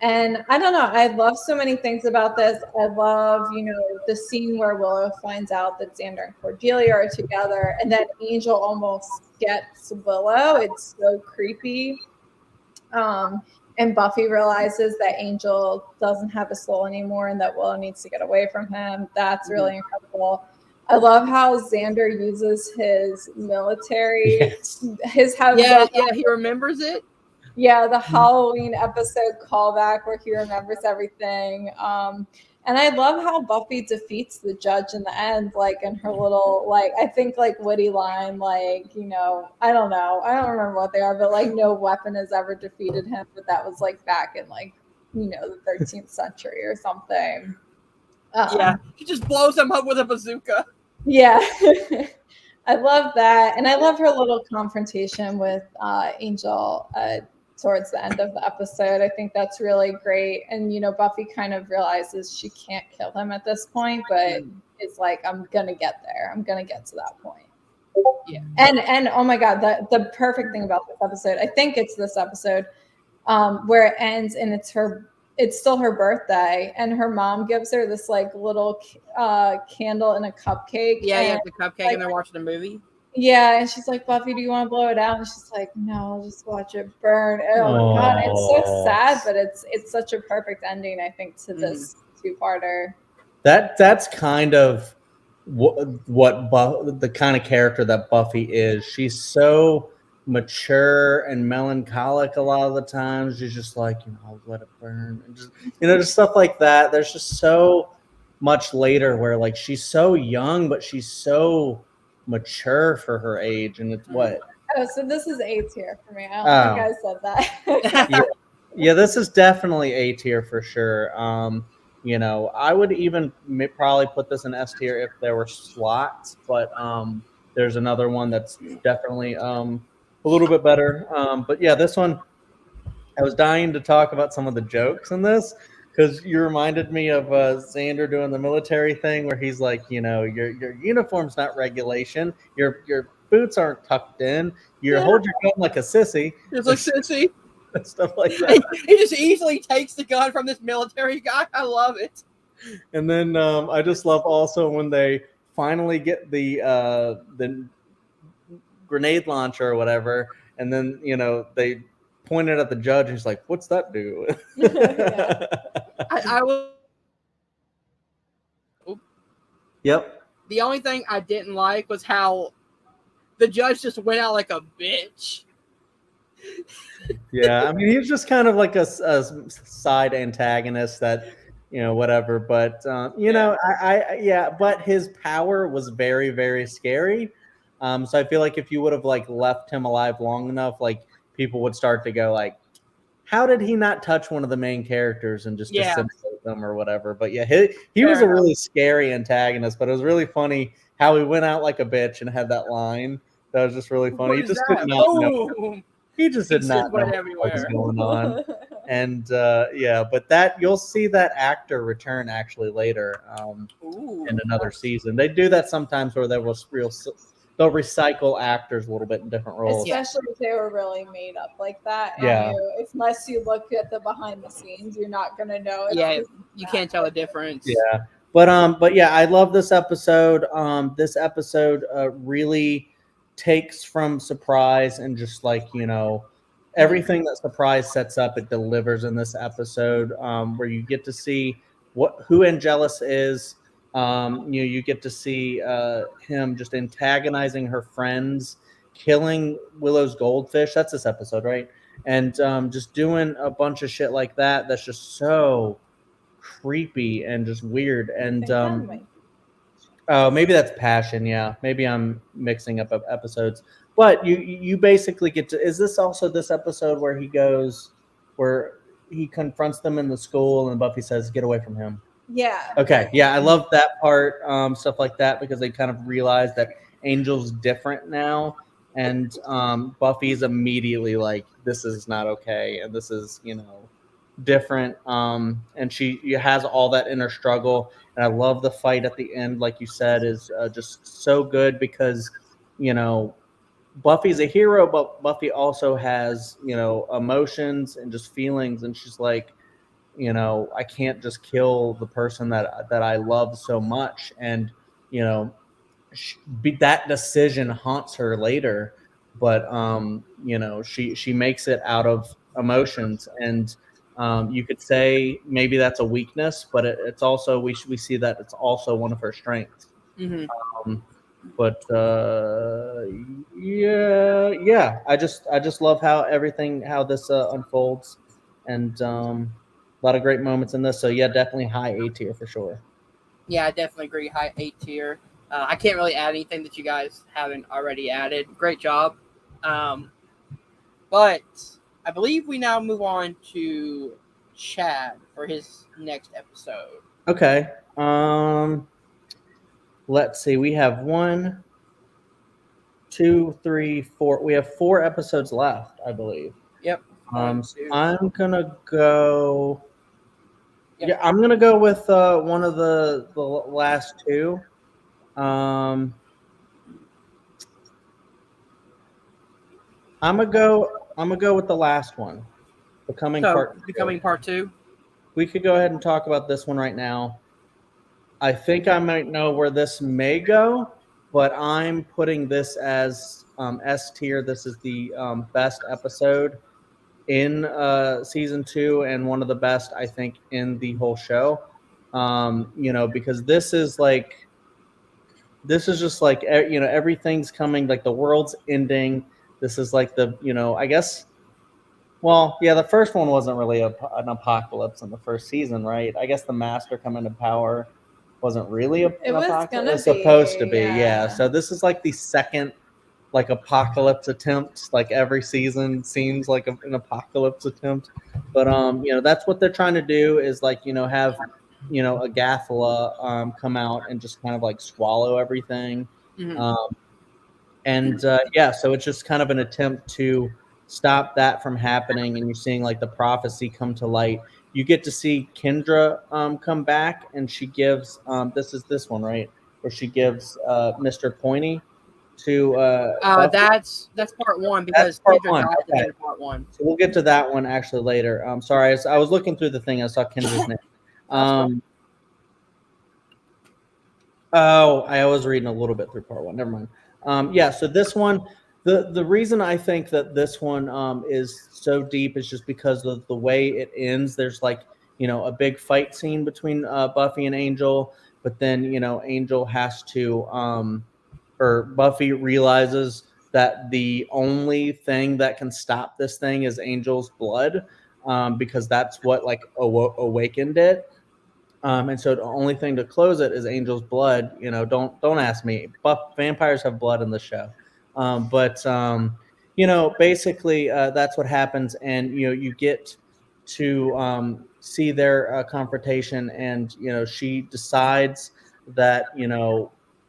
[SPEAKER 3] And I don't know, I love so many things about this. I love, the scene where Willow finds out that Xander and Cordelia are together, and then Angel almost gets Willow. It's so creepy. And Buffy realizes that Angel doesn't have a soul anymore and that Willow needs to get away from him. That's really incredible. I love how Xander uses his military,
[SPEAKER 1] he remembers it.
[SPEAKER 3] Yeah, the Halloween episode callback where he remembers everything. And I love how Buffy defeats the judge in the end, like in her little, like, I think like witty line, like, I don't know. I don't remember what they are, but like no weapon has ever defeated him. But that was like back in like, the 13th century or something.
[SPEAKER 1] He just blows him up with a bazooka.
[SPEAKER 3] Yeah. I love that. And I love her little confrontation with Angel towards the end of the episode. I think that's really great. And, Buffy kind of realizes she can't kill him at this point, but it's like, I'm going to get there. I'm going to get to that point.
[SPEAKER 1] Yeah.
[SPEAKER 3] And oh my God, the perfect thing about this episode, I think it's this episode where it ends and it's still her birthday, and her mom gives her this like little candle and a cupcake.
[SPEAKER 1] Yeah, the cupcake, like, and they're watching a movie.
[SPEAKER 3] Yeah, and she's like, Buffy, do you want to blow it out? And she's like, no, I'll just watch it burn. Oh my God, it's so sad, but it's such a perfect ending, I think, to this two-parter.
[SPEAKER 2] That's kind of what the kind of character that Buffy is. She's so mature and melancholic a lot of the times. She's just like, I'll let it burn, and just just stuff like that. There's just so much later where like she's so young, but she's so mature for her age, and it's what.
[SPEAKER 3] Oh, so this is A tier for me. I don't think I said that.
[SPEAKER 2] Yeah, this is definitely A tier for sure. I would even probably put this in S tier if there were slots, but there's another one that's definitely a little bit better. But yeah, this one, I was dying to talk about some of the jokes in this because you reminded me of Xander doing the military thing where he's like, your uniform's not regulation, your boots aren't tucked in, hold your gun like a sissy.
[SPEAKER 1] Just like sissy.
[SPEAKER 2] Stuff like that.
[SPEAKER 1] He just easily takes the gun from this military guy. I love it.
[SPEAKER 2] And then I just love also when they finally get the grenade launcher or whatever, and then they point it at the judge, and he's like, "What's that do?"
[SPEAKER 1] I will.
[SPEAKER 2] Yep.
[SPEAKER 1] The only thing I didn't like was how the judge just went out like a bitch.
[SPEAKER 2] Yeah, I mean, he's just kind of like a side antagonist that, whatever. But but his power was very, very scary. So I feel like if you would have like left him alive long enough, like people would start to go like, how did he not touch one of the main characters and just disseminate them or whatever? But yeah, he was a really scary antagonist, but it was really funny how he went out like a bitch and had that line. That was just really funny. He just did not know. He just did not know what was going on. And but that you'll see that actor return actually later in another season. They do that sometimes where they'll recycle actors a little bit in different roles.
[SPEAKER 3] Especially if they were really made up like that.
[SPEAKER 2] Yeah.
[SPEAKER 3] Unless you look at the behind the scenes, you're not gonna know.
[SPEAKER 1] You can't tell the difference.
[SPEAKER 2] Yeah. But yeah, I love this episode. This episode really takes from Surprise and just like everything that Surprise sets up, it delivers in this episode, where you get to see who Angelus is. You get to see him just antagonizing her friends, killing Willow's goldfish. That's this episode, right? And just doing a bunch of shit like that. That's just so creepy and just weird. And maybe that's Passion. Yeah, maybe I'm mixing up episodes. But you basically get to. Is this also this episode where he confronts them in the school and Buffy says, "Get away from him"?
[SPEAKER 3] Yeah.
[SPEAKER 2] Okay. Yeah, I love that part. Stuff like that because they kind of realize that Angel's different now, and Buffy's immediately like, "This is not okay," and this is different. And she has all that inner struggle. And I love the fight at the end, like you said, is just so good because, Buffy's a hero, but Buffy also has, emotions and just feelings. And she's like, I can't just kill the person that I love so much. And, that decision haunts her later. But, she makes it out of emotions. And you could say maybe that's a weakness, but it's also we see that it's also one of her strengths.
[SPEAKER 1] Mm-hmm.
[SPEAKER 2] But I just love how this unfolds, and a lot of great moments in this. So yeah, definitely high A tier for sure.
[SPEAKER 1] Yeah, I definitely agree. High A tier. I can't really add anything that you guys haven't already added. Great job. But I believe we now move on to Chad for his next episode.
[SPEAKER 2] Okay. Let's see. We have 1, 2, 3, 4. We have 4 episodes left, I believe.
[SPEAKER 1] Yep.
[SPEAKER 2] I'm gonna go. Yep. Yeah, I'm gonna go with one of the last 2. I'm gonna go with the last one. Becoming
[SPEAKER 1] Part 2.
[SPEAKER 2] We could go ahead and talk about this one right now. I think I might know where this may go, but I'm putting this as S tier. This is the best episode in season 2 and one of the best, I think, in the whole show. Because this is just like, everything's coming, like the world's ending. this is like the, I guess. Well, yeah, the first one wasn't really an apocalypse in the first season, right? I guess the Master coming to power wasn't really an
[SPEAKER 3] It was
[SPEAKER 2] apocalypse.
[SPEAKER 3] gonna
[SPEAKER 2] It's supposed to
[SPEAKER 3] be,
[SPEAKER 2] be, yeah.
[SPEAKER 3] yeah.
[SPEAKER 2] So this is like the second like apocalypse attempt. Like every season seems like an apocalypse attempt, but that's what they're trying to do is like have Agathala come out and just kind of like swallow everything.
[SPEAKER 1] Mhm.
[SPEAKER 2] And yeah, so it's just kind of an attempt to stop that from happening. And you're seeing like the prophecy come to light. You get to see Kendra come back, and she gives this one, right, where she gives Mr. Pointy to Buffy.
[SPEAKER 1] That's part one
[SPEAKER 2] That's
[SPEAKER 1] because
[SPEAKER 2] part
[SPEAKER 1] Kendra
[SPEAKER 2] one.
[SPEAKER 1] dies at the
[SPEAKER 2] Okay.
[SPEAKER 1] end of part one.
[SPEAKER 2] So we'll get to that one actually later. Sorry, I was looking through the thing. I saw Kendra's name. Oh, I was reading a little bit through part one. Never mind. Yeah, so this one, the reason I think that this one is so deep is just because of the way it ends. There's like a big fight scene between Buffy and Angel, but then Angel has to or Buffy realizes that the only thing that can stop this thing is Angel's blood, because that's what like awakened it. And so the only thing to close it is Angel's blood. Don't ask me. Vampires have blood in the show, but basically that's what happens, and you get to see their confrontation, and she decides that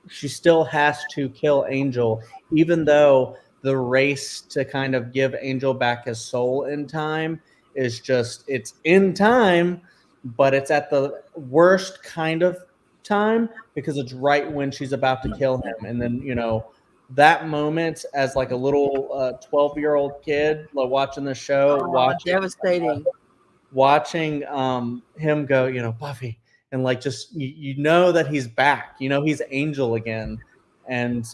[SPEAKER 2] she still has to kill Angel, even though the race to kind of give Angel back his soul in time is just it's in time, but it's at the worst kind of time because it's right when she's about to kill him. And then, that moment as like a little 12-year-old kid like, watching the show,
[SPEAKER 1] Devastating.
[SPEAKER 2] watching him go, Buffy, and like just you know that he's back, he's Angel again, and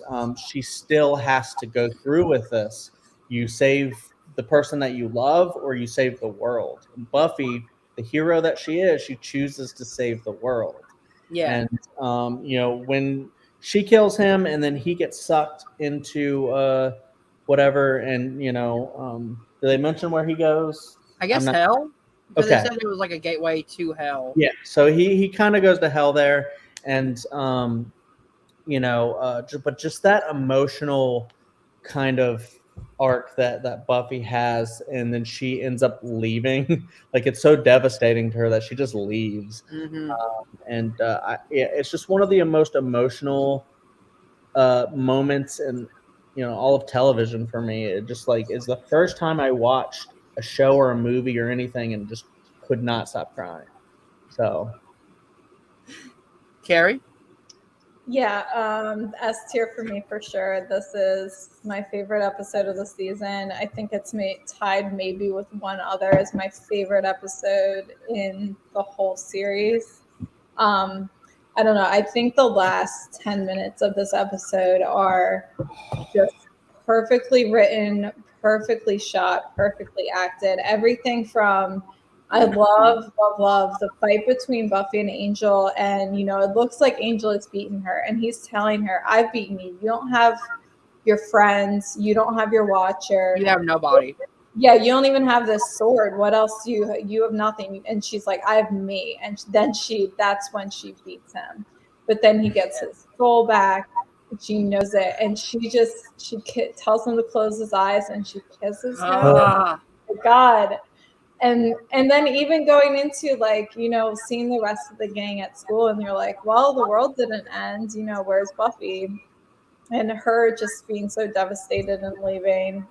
[SPEAKER 2] she still has to go through with this. You save the person that you love, or you save the world. And Buffy, the hero that she is, she chooses to save the world.
[SPEAKER 1] Yeah.
[SPEAKER 2] And when she kills him, and then he gets sucked into whatever, and do they mention where he goes?
[SPEAKER 1] I guess
[SPEAKER 2] not,
[SPEAKER 1] hell. Because
[SPEAKER 2] okay.
[SPEAKER 1] they said it was like a gateway to hell.
[SPEAKER 2] Yeah, so he kind of goes to hell there, and but just that emotional kind of arc that Buffy has, and then she ends up leaving. Like it's so devastating to her that she just leaves,
[SPEAKER 1] Mm-hmm.
[SPEAKER 2] and it's just one of the most emotional moments in all of television for me. It just like is the first time I watched a show or a movie or anything and just could not stop crying. So,
[SPEAKER 1] Kerri?
[SPEAKER 3] Yeah, S tier for me for sure. This is my favorite episode of the season. I think it's tied maybe with one other as my favorite episode in the whole series. I don't know. I think the last 10 minutes of this episode are just perfectly written, perfectly shot, perfectly acted. Everything from I love the fight between Buffy and Angel. And, it looks like Angel has beaten her. And he's telling her, I've beaten you. You don't have your friends. You don't have your watcher.
[SPEAKER 1] You have nobody.
[SPEAKER 3] Yeah, you don't even have this sword. What else do you have? Nothing. And she's like, I have me. And then that's when she beats him. But then he gets his soul back. She knows it. And she tells him to close his eyes, and she kisses him. Oh, God. And then even going into like, seeing the rest of the gang at school, and you're like, well, the world didn't end, where's Buffy? And her just being so devastated and leaving.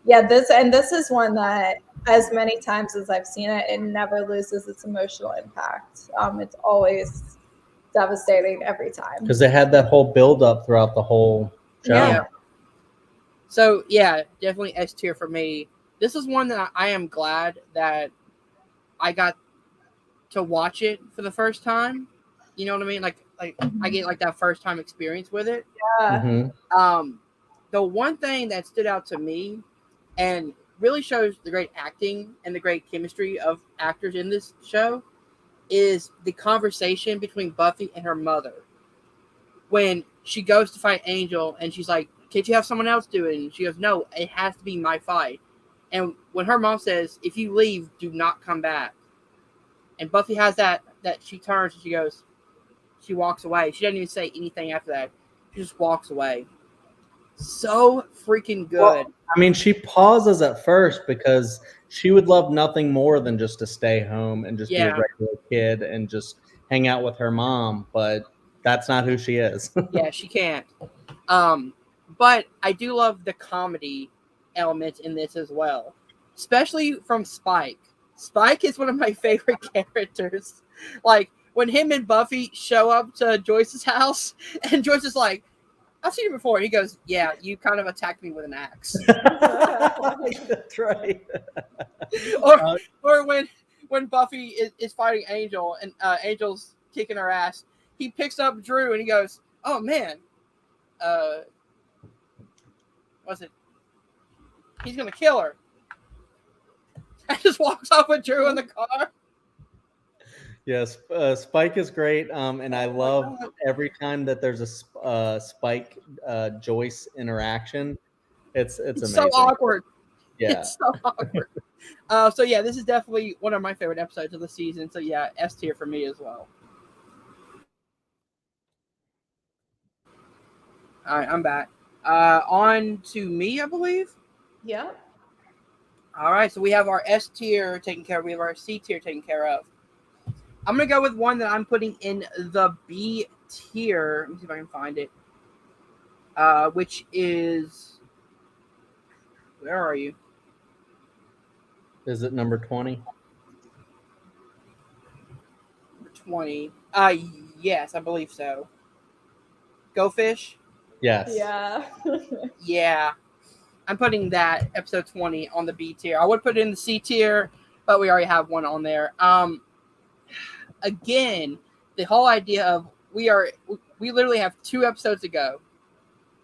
[SPEAKER 3] This is one that as many times as I've seen it, it never loses its emotional impact. It's always devastating every time.
[SPEAKER 2] Because they had that whole build up throughout the whole show.
[SPEAKER 1] Yeah. So yeah, definitely S tier for me. This is one that I am glad that I got to watch it for the first time. You know what I mean? Like I get like that first time experience with it.
[SPEAKER 3] Yeah.
[SPEAKER 2] Mm-hmm.
[SPEAKER 1] The one thing that stood out to me and really shows the great acting and the great chemistry of actors in this show is the conversation between Buffy and her mother. When she goes to fight Angel and she's like can't you have someone else do it? And she goes, no, it has to be my fight. And when her mom says, if you leave, do not come back. And Buffy has that she turns and she walks away. She doesn't even say anything after that. She just walks away. So freaking good.
[SPEAKER 2] Well, I mean, she pauses at first because she would love nothing more than just to stay home and just be a regular kid and just hang out with her mom, but that's not who she is.
[SPEAKER 1] Yeah, she can't. But I do love the comedy elements in this as well, especially from Spike. Spike is one of my favorite characters. Like, when him and Buffy show up to Joyce's house, and Joyce is like, I've seen you before. And he goes, yeah, you kind of attacked me with an axe.
[SPEAKER 2] That's right.
[SPEAKER 1] or when Buffy is fighting Angel, and Angel's kicking her ass, he picks up Drew, and he goes, oh, man. What's it? He's going to kill her. I just walks off with Drew in the car.
[SPEAKER 2] Yes, Spike is great, and I love every time that there's a Spike Joyce interaction. It's amazing.
[SPEAKER 1] So awkward.
[SPEAKER 2] Yeah,
[SPEAKER 1] it's so awkward. So yeah, this is definitely one of my favorite episodes of the season. So yeah, S tier for me as well. All right, I'm back. On to me, I believe.
[SPEAKER 3] Yeah.
[SPEAKER 1] All right, so we have our S tier taken care of. We have our C tier taken care of. I'm going to go with one that I'm putting in the B tier. Let me see if I can find it. Which is... Where are you?
[SPEAKER 2] Is it number 20?
[SPEAKER 1] 20. Yes, I believe so. Go Fish?
[SPEAKER 2] Yes.
[SPEAKER 3] Yeah.
[SPEAKER 1] Yeah. I'm putting that, episode 20, on the B tier. I would put it in the C tier, but we already have one on there. Again, the whole idea of we literally have 2 episodes to go,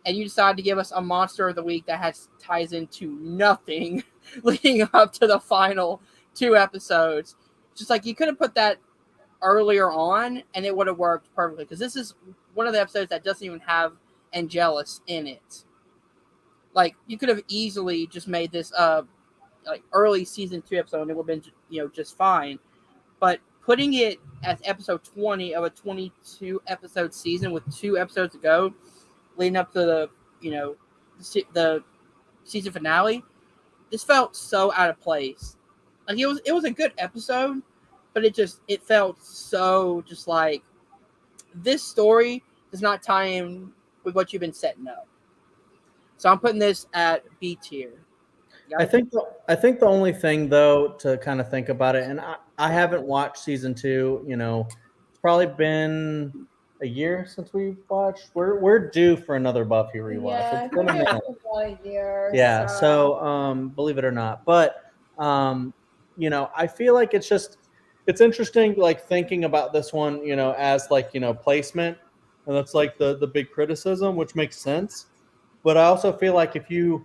[SPEAKER 1] and you decide to give us a monster of the week that ties into nothing leading up to the final 2 episodes. Just like, you could have put that earlier on and it would have worked perfectly, because this is one of the episodes that doesn't even have Angelus in it. Like, you could have easily just made this like early season 2 episode and it would have been just fine. But putting it as episode 20 of a 22 episode season with 2 episodes to go, leading up to the season finale, this felt so out of place. Like, it was a good episode, but it felt so just like, this story does not tie in with what you've been setting up. So I'm putting this at B tier.
[SPEAKER 2] I think the only thing, though, to kind of think about it, and I haven't watched season 2. It's probably been a year since we watched. We're due for another Buffy rewatch.
[SPEAKER 3] Yeah,
[SPEAKER 2] It's been a minute.
[SPEAKER 3] about a year.
[SPEAKER 2] Yeah. So believe it or not, but I feel like it's interesting, like, thinking about this one, as like, placement, and that's like the big criticism, which makes sense. But I also feel like if you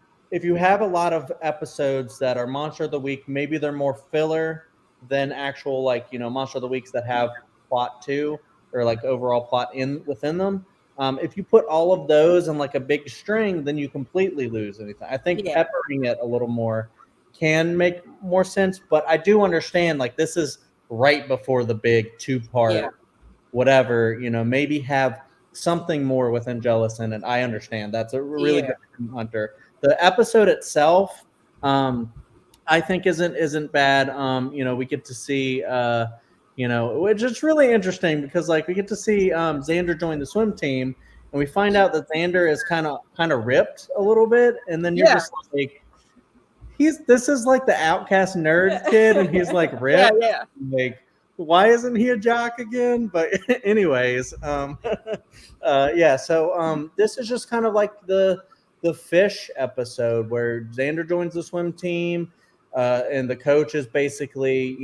[SPEAKER 2] have a lot of episodes that are Monster of the Week, maybe they're more filler than actual, like, Monster of the Weeks that have plot too, or like overall plot within them. If you put all of those in like a big string, then you completely lose anything. I think peppering it a little more can make more sense, but I do understand, like, this is right before the big 2-part whatever, maybe have something more with Angelus in it. I understand. That's a really good Hunter. The episode itself, I think isn't bad. We get to see, which is really interesting because, like, we get to see Xander join the swim team, and we find out that Xander is kind of ripped a little bit, and then you're just like, this is like the outcast nerd kid, and he's like ripped. Like, why isn't he a jock again? But anyways, So this is just kind of like the fish episode where Xander joins the swim team, and the coach is basically,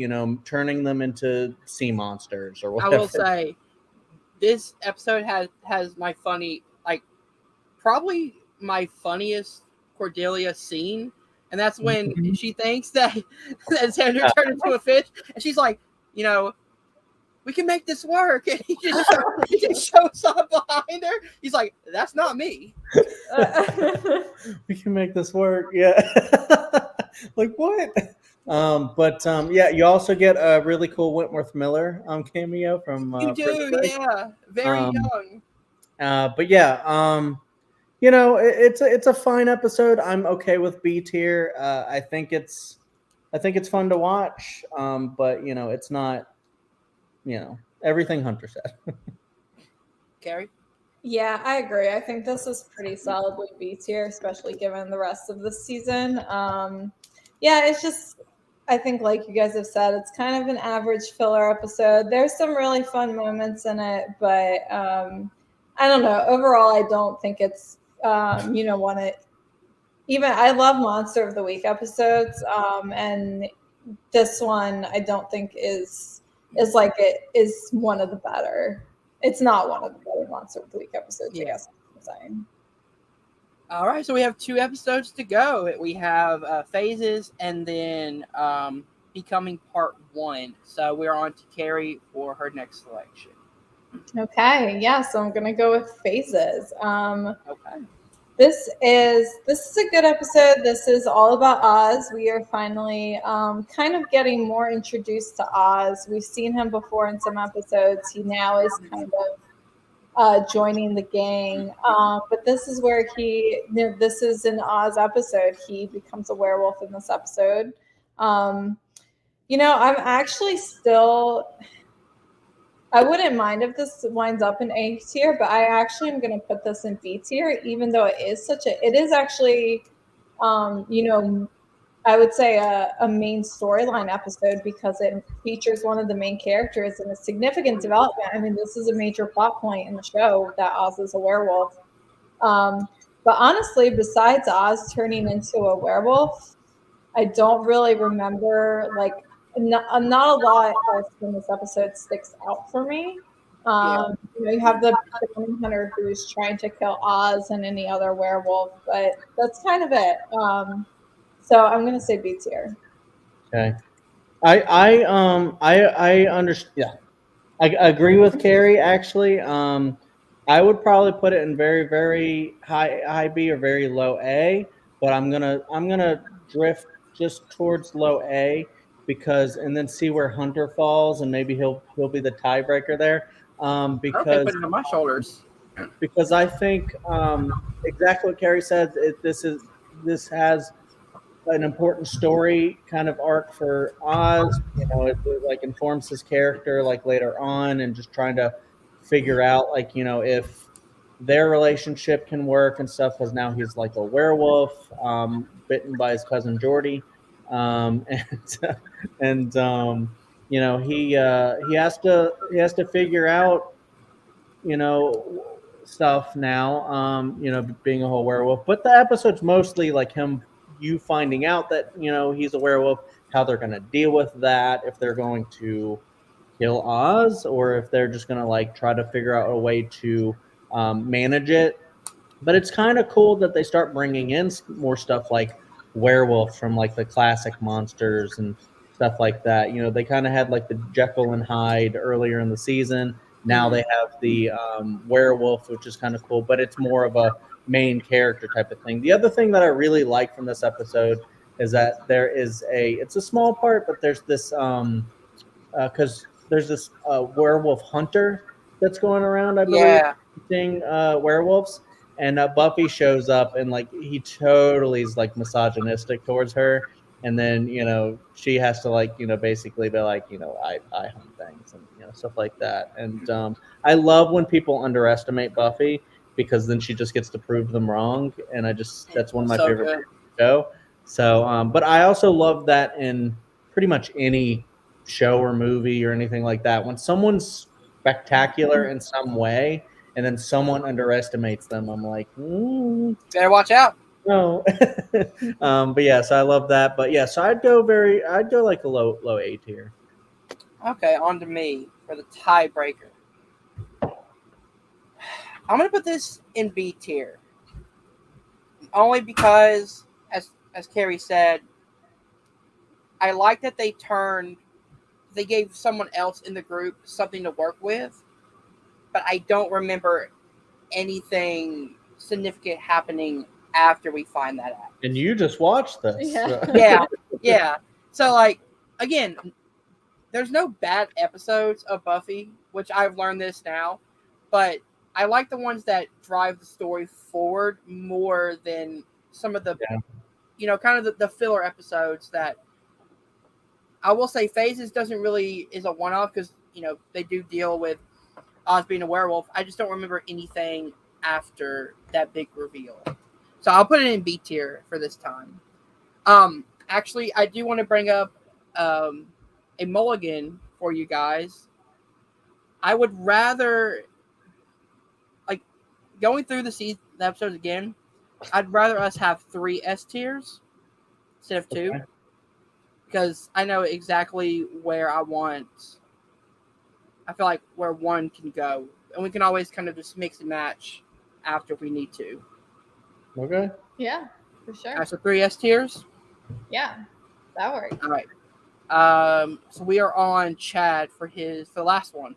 [SPEAKER 2] turning them into sea monsters or whatever.
[SPEAKER 1] I will say, this episode has my funny, like, probably my funniest Cordelia scene, and that's when she thinks that Xander turned into a fish, and she's like, we can make this work. And he just shows up behind her. He's like, that's not me.
[SPEAKER 2] We can make this work. Yeah. Like what? Yeah, you also get a really cool Wentworth Miller cameo from
[SPEAKER 1] You
[SPEAKER 2] Prison
[SPEAKER 1] do,
[SPEAKER 2] Break.
[SPEAKER 1] yeah. Very
[SPEAKER 2] Um,
[SPEAKER 1] young.
[SPEAKER 2] But yeah, it's a fine episode. I'm okay with B tier. I think it's fun to watch. But it's not everything Hunter said.
[SPEAKER 1] Kerri?
[SPEAKER 3] Yeah, I agree. I think this is pretty solidly B tier, especially given the rest of the season. Yeah, it's just, I think, like you guys have said, it's kind of an average filler episode. There's some really fun moments in it, but I don't know. Overall, I don't think it's, one of, even, I love Monster of the Week episodes, and this one I don't think is like it is one of the better. It's not one of the better Monster of the Week episodes, I guess I'm saying.
[SPEAKER 1] All right, so we have 2 episodes to go. We have Phases and then Becoming Part 1. So we're on to Kerri for her next selection.
[SPEAKER 3] Okay, yeah, so I'm going to go with Phases.
[SPEAKER 1] Okay.
[SPEAKER 3] This is a good episode. This is all about Oz. We are finally kind of getting more introduced to Oz. We've seen him before in some episodes. He now is kind of joining the gang. But this is where this is an Oz episode. He becomes a werewolf in this episode. I'm actually still... I wouldn't mind if this winds up in A tier, but I actually am going to put this in B tier, even though it is actually, I would say a main storyline episode because it features one of the main characters in a significant development. I mean, this is a major plot point in the show that Oz is a werewolf. But honestly, besides Oz turning into a werewolf, I don't really remember, not a lot else in this episode sticks out for me. You have the bounty hunter who's trying to kill Oz and any other werewolf, but that's kind of it. So I'm gonna say B tier.
[SPEAKER 2] Okay. I understand. Yeah, I agree with Kerri. Actually, I would probably put it in very very high B or very low A, but I'm gonna drift just towards low A and then see where Hunter falls and maybe he'll be the tiebreaker there.
[SPEAKER 1] Okay,
[SPEAKER 2] Because
[SPEAKER 1] put it on my shoulders.
[SPEAKER 2] I think exactly what Kerri said. This has an important story kind of arc for Oz. It like informs his character like later on, and just trying to figure out if their relationship can work and stuff. Because now he's like a werewolf, bitten by his cousin Jordy, and he has to figure out stuff now. Being a whole werewolf, but the episode's mostly like you finding out that he's a werewolf, how they're going to deal with that, if they're going to kill Oz or if they're just going to like try to figure out a way to manage it. But it's kind of cool that they start bringing in more stuff like werewolves from like the classic monsters and stuff like that. They kind of had like the Jekyll and Hyde earlier in the season. Now they have the werewolf, which is kind of cool, but it's more of a main character type of thing. The other thing that I really like from this episode is that it's a small part, but there's this because there's this werewolf hunter that's going around, I believe, hunting werewolves. And Buffy shows up and like he totally is like misogynistic towards her. And then, she has to like, basically be like, I hunt things and, stuff like that. And I love when people underestimate Buffy because then she just gets to prove them wrong. And that's one of my favorite parts of the show. So, but I also love that in pretty much any show or movie or anything like that. When someone's spectacular in some way and then someone underestimates them, I'm like,
[SPEAKER 1] better watch out.
[SPEAKER 2] No. But yeah, so I love that. But yeah, so I'd go like a low A tier.
[SPEAKER 1] Okay, on to me for the tiebreaker. I'm gonna put this in B tier. Only because as Kerri said, I like that they turned they gave someone else in the group something to work with, but I don't remember anything significant happening after we find that out.
[SPEAKER 2] And you just watched this.
[SPEAKER 3] Yeah.
[SPEAKER 1] Yeah. So, like, again, there's no bad episodes of Buffy, which I've learned this now, but I like the ones that drive the story forward more than some of the, kind of the filler episodes that I will say Phases is a one-off because, they do deal with Oz being a werewolf. I just don't remember anything after that big reveal. So I'll put it in B tier for this time. Actually, I do want to bring up a mulligan for you guys. I would rather, like, going through the episodes again, I'd rather us have 3 S tiers instead of 2.
[SPEAKER 2] Okay.
[SPEAKER 1] Because I know exactly where I feel like where one can go. And we can always kind of just mix and match after if we need to.
[SPEAKER 2] Okay.
[SPEAKER 3] Yeah, for sure.
[SPEAKER 1] All right, so 3 S tiers.
[SPEAKER 3] Yeah, that works.
[SPEAKER 1] All right. So we are on Chad for the last one.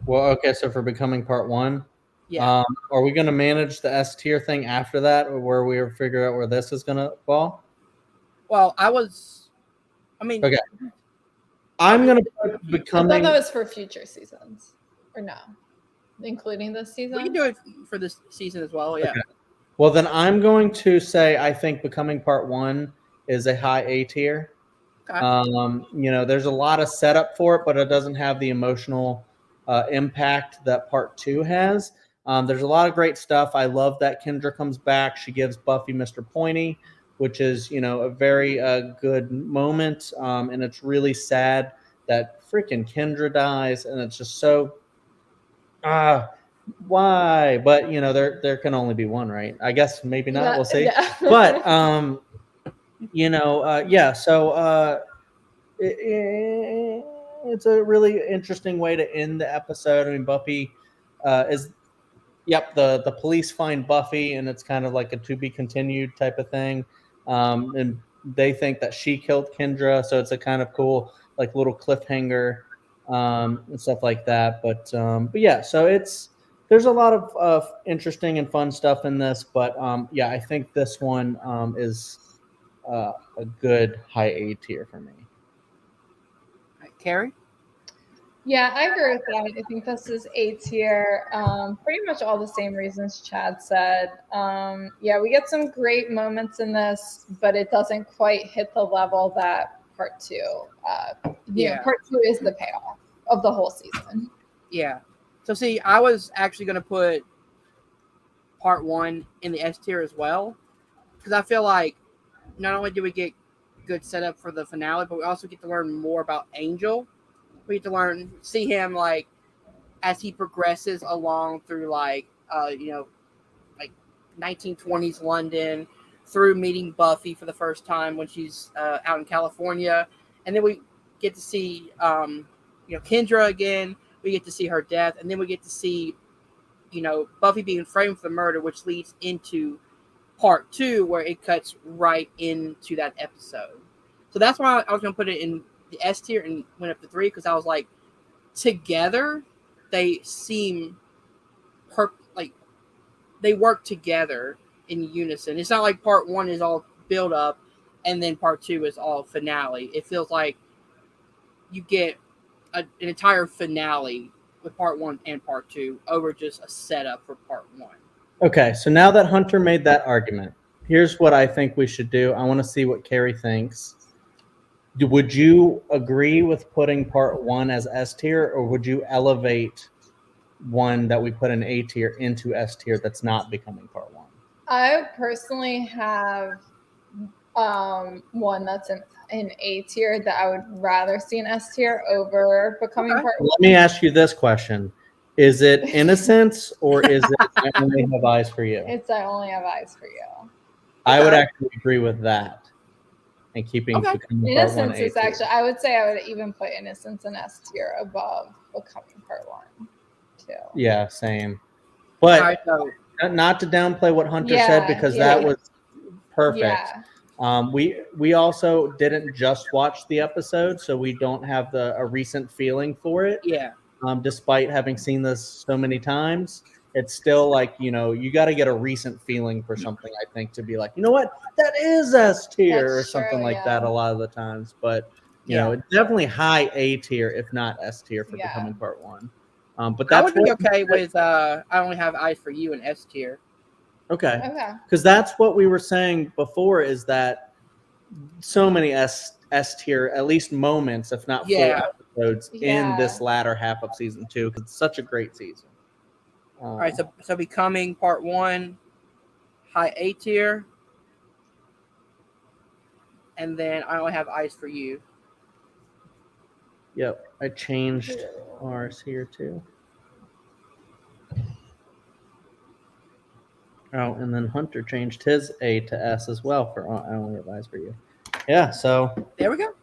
[SPEAKER 2] Well, okay. So for Becoming Part 1,
[SPEAKER 1] Yeah.
[SPEAKER 2] are we going to manage the S tier thing after that, or where we figure out where this is going to fall?
[SPEAKER 1] Well,
[SPEAKER 2] Okay. I'm going to put
[SPEAKER 3] I
[SPEAKER 2] Becoming.
[SPEAKER 3] thought that was for future seasons, or no, including this season.
[SPEAKER 1] we can do it for this season as well. Yeah.
[SPEAKER 2] Okay. Well, then I'm going to say I think Becoming Part 1 is a high A tier.
[SPEAKER 1] Okay.
[SPEAKER 2] There's a lot of setup for it, but it doesn't have the emotional impact that Part 2 has. There's a lot of great stuff. I love that Kendra comes back. She gives Buffy Mr. Pointy, which is, a very good moment. And it's really sad that freaking Kendra dies. And it's just so, why? But, there can only be one, right? I guess maybe not.
[SPEAKER 3] Yeah,
[SPEAKER 2] we'll see.
[SPEAKER 3] yeah.
[SPEAKER 2] But, so it's a really interesting way to end the episode. I mean, Buffy the police find Buffy, and it's kind of like a to be continued type of thing. And they think that she killed Kendra, so it's a kind of cool, like, little cliffhanger and stuff like that. But yeah, so there's a lot of interesting and fun stuff in this. But I think this one is a good high A tier for me.
[SPEAKER 1] Kerri?
[SPEAKER 3] Yeah, I agree with that. I think this is A tier. Pretty much all the same reasons Chad said. We get some great moments in this, but it doesn't quite hit the level that Part 2. Part 2 is the payoff of the whole season.
[SPEAKER 1] Yeah. So see, I was actually going to put Part 1 in the S tier as well, because I feel like not only do we get good setup for the finale, but we also get to learn more about Angel. We get to see him, like, as he progresses along through, like 1920s London, through meeting Buffy for the first time when she's out in California. And then we get to see, Kendra again. We get to see her death. And then we get to see, Buffy being framed for the murder, which leads into Part 2, where it cuts right into that episode. So that's why I was going to put it in the S tier and went up to 3, because I was like, together they seem they work together in unison. It's not like Part 1 is all build up and then Part 2 is all finale. It feels like you get an entire finale with Part 1 and Part 2 over just a setup for Part 1.
[SPEAKER 2] Okay, so now that Hunter made that argument, here's what I think we should do. I want to see what Kerri thinks. Would you agree with putting Part 1 as S tier, or would you elevate one that we put in A tier into S tier that's not Becoming Part 1?
[SPEAKER 3] I personally have one that's in A tier that I would rather see an S tier over Becoming Part 1.
[SPEAKER 2] Let me ask you this question. Is it Innocence, or is it I Only Have Eyes for You?
[SPEAKER 3] It's I Only Have Eyes for You.
[SPEAKER 2] I would actually agree with that. And keeping Becoming Part 1
[SPEAKER 3] Innocence is actually, I would say I would even put Innocence in S tier above Becoming Part 1 too.
[SPEAKER 2] Yeah, same. But not to downplay what Hunter said, because that was perfect. We also didn't just watch the episode, so we don't have a recent feeling for it.
[SPEAKER 1] Yeah.
[SPEAKER 2] Despite having seen this so many times, it's still like, you got to get a recent feeling for something, I think, to be like, you know what, that is S tier or
[SPEAKER 3] That's
[SPEAKER 2] something
[SPEAKER 3] true,
[SPEAKER 2] like that
[SPEAKER 3] yeah.
[SPEAKER 2] a lot of the times. But,
[SPEAKER 1] Yeah.
[SPEAKER 2] it's definitely high A tier, if not S tier for
[SPEAKER 3] Yeah.
[SPEAKER 2] Becoming Part 1. But
[SPEAKER 1] I
[SPEAKER 2] that's
[SPEAKER 1] would be okay with I only have eyes for you and S tier.
[SPEAKER 2] Okay.
[SPEAKER 3] Okay.
[SPEAKER 2] Because that's what we were saying before, is that so many S tier, at least moments, if not full
[SPEAKER 1] Yeah.
[SPEAKER 2] episodes in
[SPEAKER 3] Yeah.
[SPEAKER 2] this latter half of season 2, because it's such a great season.
[SPEAKER 1] All right, so Becoming Part 1, high A tier, and then I only have eyes for you.
[SPEAKER 2] Yep, I changed ours here too. Oh, and then Hunter changed his A to S as well for I only have eyes for you. Yeah, so
[SPEAKER 1] There we go.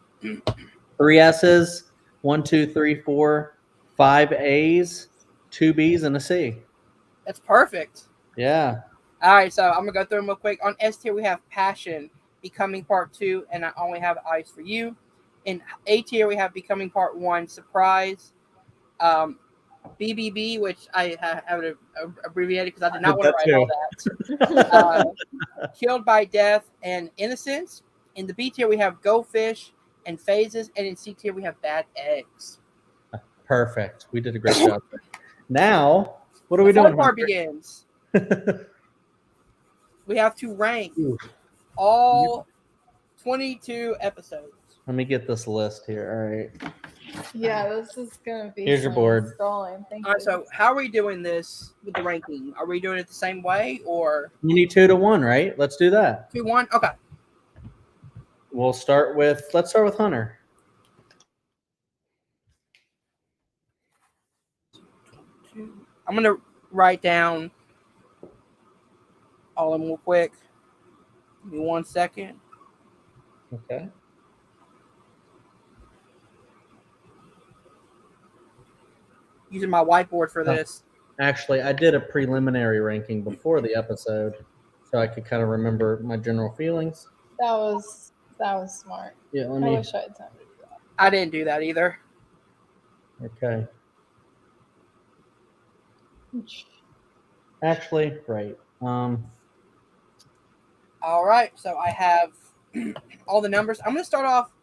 [SPEAKER 2] 3 S's, 1, 2, 3, 4, 5 A's, 2 B's, and a C.
[SPEAKER 1] That's perfect.
[SPEAKER 2] Yeah.
[SPEAKER 1] All right, so I'm gonna go through them real quick. On S tier, we have Passion, Becoming Part 2, and I only have eyes for you. In A tier, we have Becoming Part 1, Surprise, BBB, which I have it abbreviated because I did not want to write all that. Killed by Death and Innocence. In the B tier, we have Goldfish and Phases, and in C tier, we have Bad Eggs.
[SPEAKER 2] Perfect. We did a great job. Now, what are we doing?
[SPEAKER 1] The fun part begins. We have to rank all 22 episodes.
[SPEAKER 2] Let me get this list here. All right.
[SPEAKER 3] Yeah, this is gonna be.
[SPEAKER 2] Here's your board.
[SPEAKER 3] Scrolling. Thank
[SPEAKER 1] All right,
[SPEAKER 3] you.
[SPEAKER 1] so how are we doing this with the ranking? Are we doing it the same way or?
[SPEAKER 2] You need 2 to 1, right? Let's do that.
[SPEAKER 1] 2-1? Okay.
[SPEAKER 2] Let's start with Hunter.
[SPEAKER 1] I'm gonna write down all of them real quick. Give me 1 second.
[SPEAKER 2] Okay.
[SPEAKER 1] Using my whiteboard for this.
[SPEAKER 2] Actually, I did a preliminary ranking before the episode, so I could kind of remember my general feelings.
[SPEAKER 3] That was smart.
[SPEAKER 2] Yeah,
[SPEAKER 3] I wish I had time to do that.
[SPEAKER 1] I didn't do that either.
[SPEAKER 2] Okay. Actually, right.
[SPEAKER 1] All right, so I have all the numbers. I'm gonna start off.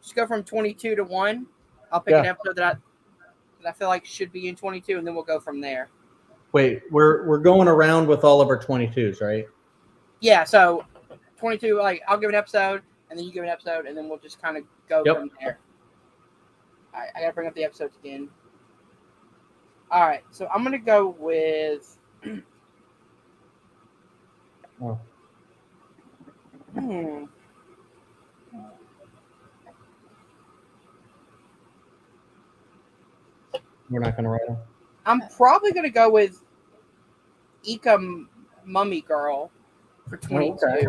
[SPEAKER 1] Just go from 22 to 1. I'll pick an episode that I feel like should be in 22, and then we'll go from there.
[SPEAKER 2] Wait, we're going around with all of our 22s, right?
[SPEAKER 1] Yeah, so 22, like I'll give an episode, and then you give an episode, and then we'll just kind of go from there. All right, I gotta bring up the episodes again. All right, so I'm gonna go with.
[SPEAKER 2] We're not gonna write them.
[SPEAKER 1] I'm probably gonna go with Ika Mummy Girl for 22. Okay.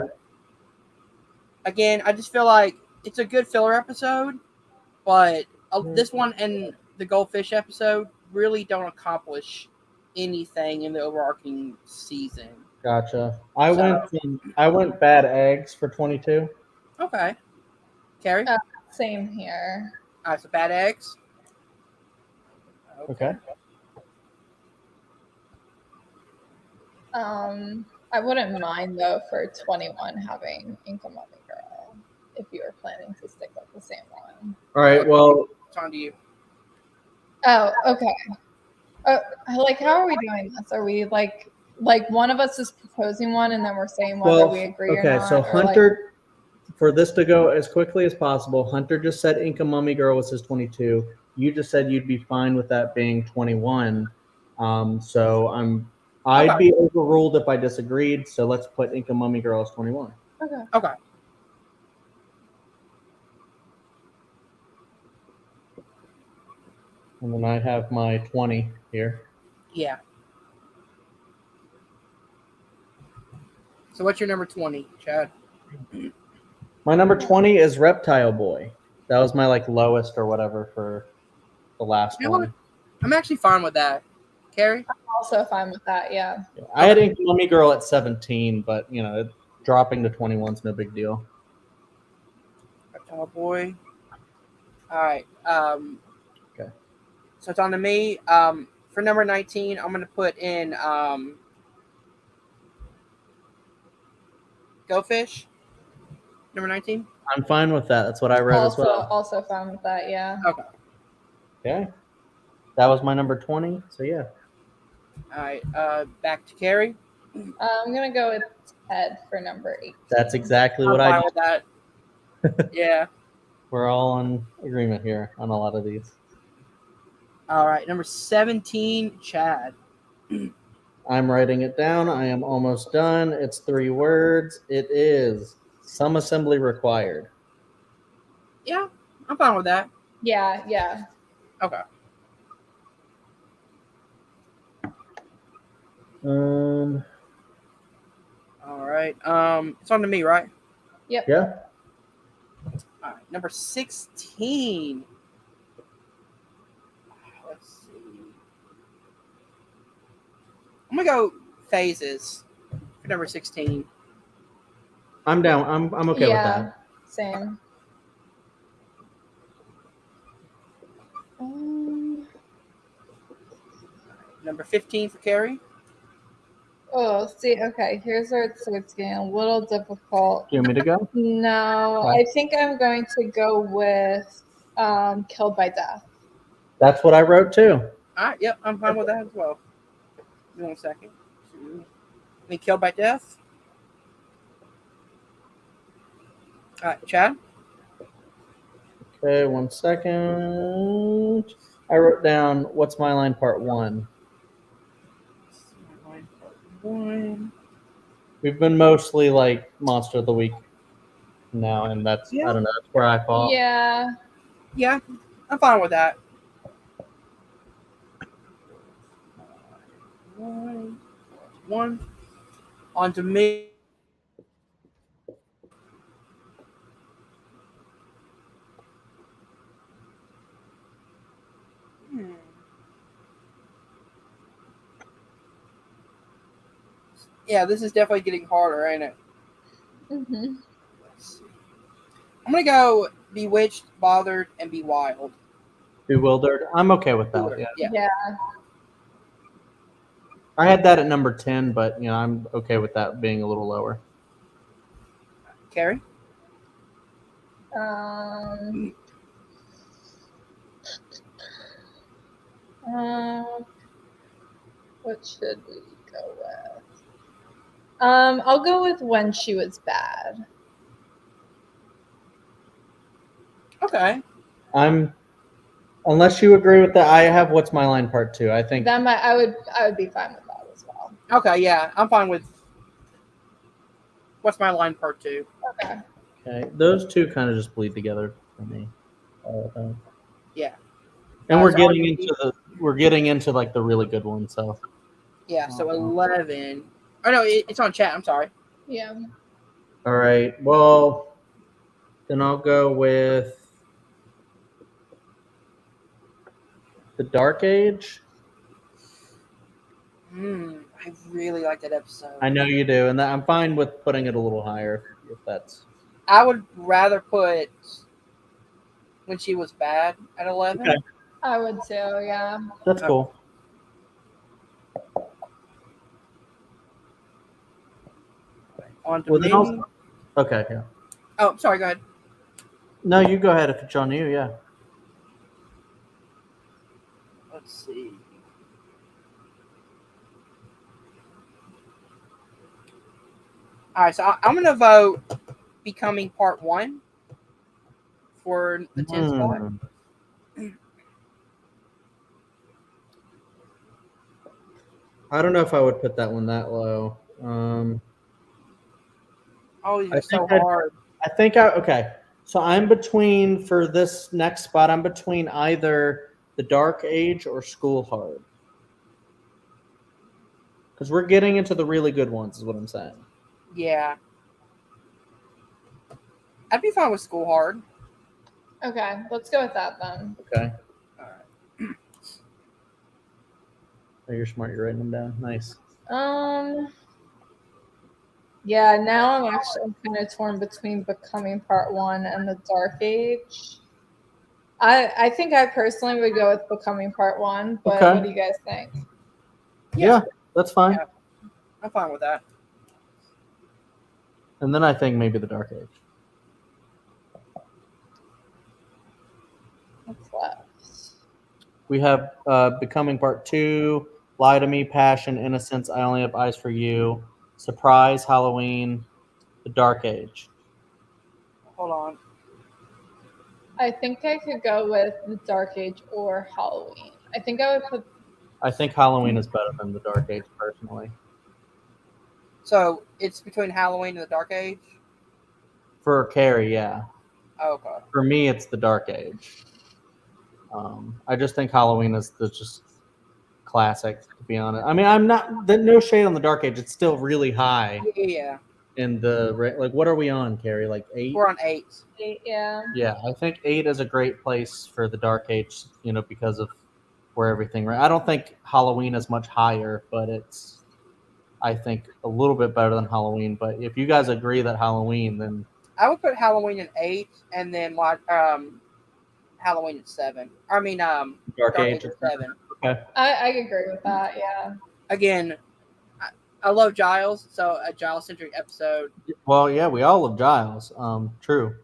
[SPEAKER 1] Again, I just feel like it's a good filler episode, but this one and the Goldfish episode really don't accomplish anything in the overarching season.
[SPEAKER 2] Gotcha. I went Bad Eggs for 22.
[SPEAKER 1] Okay. Kerri?
[SPEAKER 3] Same here.
[SPEAKER 1] All right, so Bad Eggs.
[SPEAKER 2] Okay.
[SPEAKER 3] I wouldn't mind though for 21 having Ika Mummy Girl if you were planning to stick with the same one.
[SPEAKER 2] All right. Well,
[SPEAKER 1] it's on to you.
[SPEAKER 3] Oh, okay. How are we doing this? Are we like one of us is proposing one and then we're saying whether we agree or not?
[SPEAKER 2] Okay, so Hunter, for this to go as quickly as possible, Hunter just said Ika Mummy Girl was his 22. You just said you'd be fine with that being 21. So I'd be overruled if I disagreed. So let's put Ika Mummy Girl as 21.
[SPEAKER 1] Okay.
[SPEAKER 2] And then I have my 20 here.
[SPEAKER 1] Yeah. So what's your number 20, Chad?
[SPEAKER 2] My number 20 is Reptile Boy. That was my lowest or whatever for the last one.
[SPEAKER 1] I'm actually fine with that. Kerri?
[SPEAKER 3] I'm also fine with that, yeah.
[SPEAKER 2] I had Ink Mummy Girl at 17, but dropping to 21 is no big deal.
[SPEAKER 1] Tall boy. All right.
[SPEAKER 2] Okay.
[SPEAKER 1] So it's on to me. For number 19, I'm gonna put in Go Fish. Number 19.
[SPEAKER 2] I'm fine with that. That's what I wrote as well.
[SPEAKER 3] Also fine with that. Yeah.
[SPEAKER 1] Okay.
[SPEAKER 2] Okay. That was my number 20. So yeah.
[SPEAKER 1] All right. Back to Kerri.
[SPEAKER 3] I'm gonna go with Ted for number 8.
[SPEAKER 2] That's exactly
[SPEAKER 1] I'm
[SPEAKER 2] what
[SPEAKER 1] fine
[SPEAKER 2] I
[SPEAKER 1] with that. Yeah.
[SPEAKER 2] We're all in agreement here on a lot of these.
[SPEAKER 1] All right. Number 17, Chad.
[SPEAKER 2] I'm writing it down. I am almost done. It's 3 words. It is some assembly required.
[SPEAKER 1] Yeah, I'm fine with that.
[SPEAKER 3] Yeah. Yeah.
[SPEAKER 1] Okay. All right. It's on to me, right?
[SPEAKER 3] Yep.
[SPEAKER 2] Yeah.
[SPEAKER 1] All right. Number 16. Let's see. I'm gonna go phases for number 16.
[SPEAKER 2] I'm down. I'm okay with that.
[SPEAKER 3] Same.
[SPEAKER 1] Number 15 for Kerri.
[SPEAKER 3] Oh, see, okay. Here's where it starts getting a little difficult.
[SPEAKER 2] Do you want me to go?
[SPEAKER 3] No,
[SPEAKER 2] Okay.
[SPEAKER 3] I think I'm going to go with Killed by Death.
[SPEAKER 2] That's what I wrote too.
[SPEAKER 1] All right. Yep, I'm fine with that as well. Give me 1 second. Any Killed by Death? All right, Chad.
[SPEAKER 2] Okay, 1 second. I wrote down What's My Line Part 1.
[SPEAKER 1] One.
[SPEAKER 2] We've been mostly like Monster of the Week now, and that's I don't know, that's where I fall.
[SPEAKER 3] Yeah.
[SPEAKER 1] Yeah, I'm fine with that. One. On to me. Yeah, this is definitely getting harder, ain't it?
[SPEAKER 3] Mm-hmm.
[SPEAKER 1] Let's see. I'm gonna go Bewitched, Bothered, and Be Wild.
[SPEAKER 2] Bewildered. I'm okay with that. Yeah.
[SPEAKER 3] Yeah.
[SPEAKER 2] I had that at number 10, but you know, I'm okay with that being a little lower.
[SPEAKER 1] Kerri?
[SPEAKER 3] What should we go with? I'll go with When She Was Bad.
[SPEAKER 1] Okay.
[SPEAKER 2] Unless you agree with that, I have What's My Line Part 2. I think
[SPEAKER 3] I would be fine with that as well.
[SPEAKER 1] Okay, yeah, I'm fine with What's My Line Part 2.
[SPEAKER 3] Okay.
[SPEAKER 2] okay, those two kind of just bleed together for me.
[SPEAKER 1] Yeah.
[SPEAKER 2] And
[SPEAKER 1] so
[SPEAKER 2] we're getting into like the really good ones. So
[SPEAKER 1] yeah, so 11. Oh no, it's on chat. I'm sorry.
[SPEAKER 3] Yeah.
[SPEAKER 2] all right, well then I'll go with The Dark Age.
[SPEAKER 1] I really like that episode.
[SPEAKER 2] I know you do, and I'm fine with putting it a little higher if that's.
[SPEAKER 1] I would rather put When She Was Bad at 11.
[SPEAKER 2] Okay.
[SPEAKER 3] I would too, yeah.
[SPEAKER 2] That's cool.
[SPEAKER 1] On to
[SPEAKER 2] Well,
[SPEAKER 1] me.
[SPEAKER 2] then okay, yeah.
[SPEAKER 1] Oh, sorry. Go ahead.
[SPEAKER 2] No, you go ahead if it's on you. Yeah.
[SPEAKER 1] Let's see. All right, so I'm gonna vote Becoming Part 1 for the 10th spot.
[SPEAKER 2] I don't know if I would put that one that low.
[SPEAKER 1] Oh, these are so hard.
[SPEAKER 2] I think okay. So I'm between for this next spot. I'm between either The Dark Age or School Hard, because we're getting into the really good ones. Is what I'm saying.
[SPEAKER 1] Yeah. I'd be fine with School Hard.
[SPEAKER 3] Okay, let's go with that then.
[SPEAKER 2] Okay.
[SPEAKER 1] All right.
[SPEAKER 2] Oh, you're smart. You're writing them down. Nice.
[SPEAKER 3] Yeah, now I'm actually kind of torn between Becoming Part 1 and The Dark Age. I think I personally would go with Becoming Part 1, but
[SPEAKER 2] Okay.
[SPEAKER 3] what do you guys think?
[SPEAKER 2] Yeah, that's fine.
[SPEAKER 1] Yeah. I'm fine with that.
[SPEAKER 2] And then I think maybe The Dark Age.
[SPEAKER 3] What's left?
[SPEAKER 2] We have Becoming Part 2, Lie to Me, Passion, Innocence, I Only Have Eyes for You, Surprise, Halloween, The Dark Age.
[SPEAKER 1] Hold on.
[SPEAKER 3] I think I could go with The Dark Age or Halloween. I think I would put.
[SPEAKER 2] I think Halloween is better than The Dark Age, personally.
[SPEAKER 1] So it's between Halloween and the Dark Age?
[SPEAKER 2] For Kerri, yeah.
[SPEAKER 1] Oh, okay.
[SPEAKER 2] For me, it's The Dark Age. I just think Halloween is just classic, to be honest. I mean, no shade on The Dark Age. It's still really high
[SPEAKER 1] Yeah.
[SPEAKER 2] in the, like, what are we on, Kerri? Like 8?
[SPEAKER 1] We're on 8.
[SPEAKER 3] Yeah.
[SPEAKER 2] Yeah, I think 8 is a great place for The Dark Age, because of where everything. I don't think Halloween is much higher, but it's, I think, a little bit better than Halloween. But if you guys agree that Halloween, then
[SPEAKER 1] I would put Halloween at 8 and then Halloween at 7. I mean,
[SPEAKER 2] Dark Age
[SPEAKER 1] at 7.
[SPEAKER 2] Okay.
[SPEAKER 3] I agree with that, yeah.
[SPEAKER 1] Again, I love Giles, so a Giles-centric episode.
[SPEAKER 2] Well, yeah, we all love Giles. True.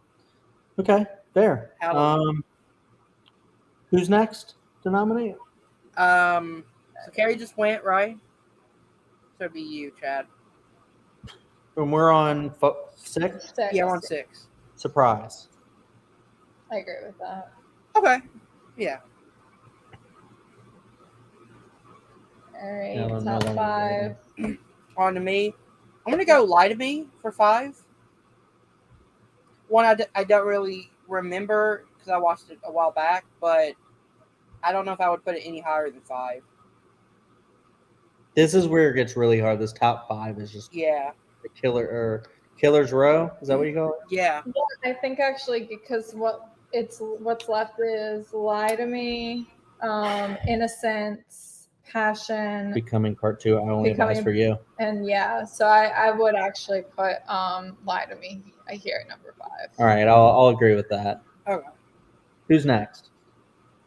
[SPEAKER 2] Okay, there.
[SPEAKER 1] Halloween.
[SPEAKER 2] Who's next to nominate?
[SPEAKER 1] So Kerri just went, right? So it'd be you, Chad.
[SPEAKER 2] And we're on 6?
[SPEAKER 1] Yeah, we're on 6.
[SPEAKER 2] Surprise.
[SPEAKER 3] I agree with that.
[SPEAKER 1] Okay. Yeah.
[SPEAKER 3] All right,
[SPEAKER 2] Yeah,
[SPEAKER 3] top
[SPEAKER 2] no,
[SPEAKER 3] 5.
[SPEAKER 1] On to me. I'm going to go Lie to Me for 5. One I don't really remember because I watched it a while back, but I don't know if I would put it any higher than 5.
[SPEAKER 2] This is where it gets really hard. This top 5 is just
[SPEAKER 1] Yeah.
[SPEAKER 2] the killer's row. Is that what you call it?
[SPEAKER 1] Yeah.
[SPEAKER 3] I think actually because what's left is Lie to Me, Innocence, Passion,
[SPEAKER 2] Becoming Part 2. I Only Have Eyes for You.
[SPEAKER 3] and yeah. So I would actually put Lie to Me here at number 5.
[SPEAKER 2] All right, I'll agree with that.
[SPEAKER 1] Okay.
[SPEAKER 2] Who's next?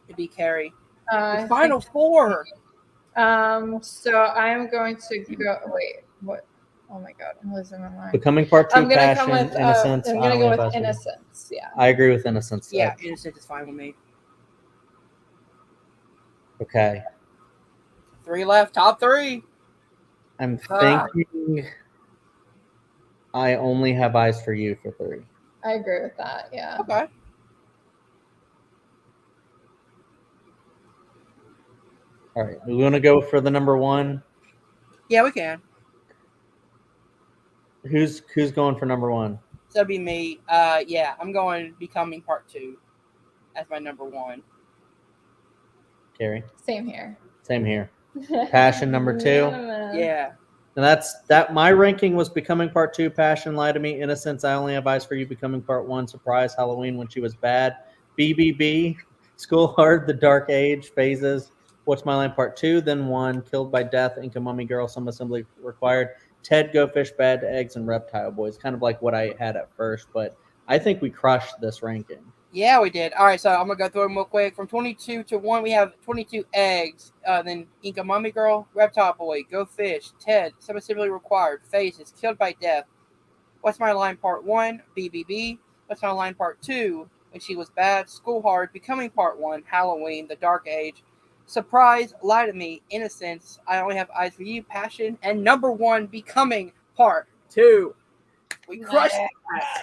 [SPEAKER 1] It'd be Kerri.
[SPEAKER 3] I
[SPEAKER 1] The final 4.
[SPEAKER 3] So I am going to go. Wait, what? Oh my god, I'm losing my mind.
[SPEAKER 2] Becoming Part 2,
[SPEAKER 3] I'm gonna
[SPEAKER 2] Passion,
[SPEAKER 3] come with.
[SPEAKER 2] Innocence.
[SPEAKER 3] I'm
[SPEAKER 2] I
[SPEAKER 3] gonna
[SPEAKER 2] Only
[SPEAKER 3] go
[SPEAKER 2] Have
[SPEAKER 3] with
[SPEAKER 2] Eyes for You.
[SPEAKER 3] Innocence. Yeah.
[SPEAKER 2] I agree with Innocence.
[SPEAKER 1] Yeah, Innocence is fine with me.
[SPEAKER 2] Okay.
[SPEAKER 1] 3 left. Top 3.
[SPEAKER 2] I'm thinking I Only Have Eyes for You for 3.
[SPEAKER 3] I agree with that. Yeah.
[SPEAKER 1] Okay.
[SPEAKER 2] All right. We're going to go for the number 1.
[SPEAKER 1] Yeah, we can.
[SPEAKER 2] Who's going for number 1?
[SPEAKER 1] So that'd be me. Yeah, I'm going Becoming Part 2 as my number 1.
[SPEAKER 2] Kerri?
[SPEAKER 3] Same here.
[SPEAKER 2] Same here. Passion number 2.
[SPEAKER 1] Yeah.
[SPEAKER 2] And that. My ranking was Becoming Part 2, Passion, Lie to Me, Innocence, I Only Have Eyes for You, Becoming Part 1, Surprise, Halloween, When She Was Bad, BBB, School Hard, The Dark Age, Phases, What's My Line Part 2, then 1, Killed by Death, Inca Mummy Girl, Some Assembly Required, Ted, Go Fish, Bad Eggs, and Reptile Boys. Kind of like what I had at first, but I think we crushed this ranking.
[SPEAKER 1] Yeah, we did. All right, so I'm going to go through them real quick. From 22 to 1, we have 22 Eggs, then Inca Mummy Girl, Reptile Boy, Go Fish, Ted, Some Assembly Required, Phases, Killed by Death, What's My Line Part 1, BBB, What's My Line Part 2, When She Was Bad, School Hard, Becoming Part 1, Halloween, The Dark Age, Surprise, Lie to Me, Innocence, I Only Have Eyes for You, Passion, and number 1, Becoming Part 2. We crushed it.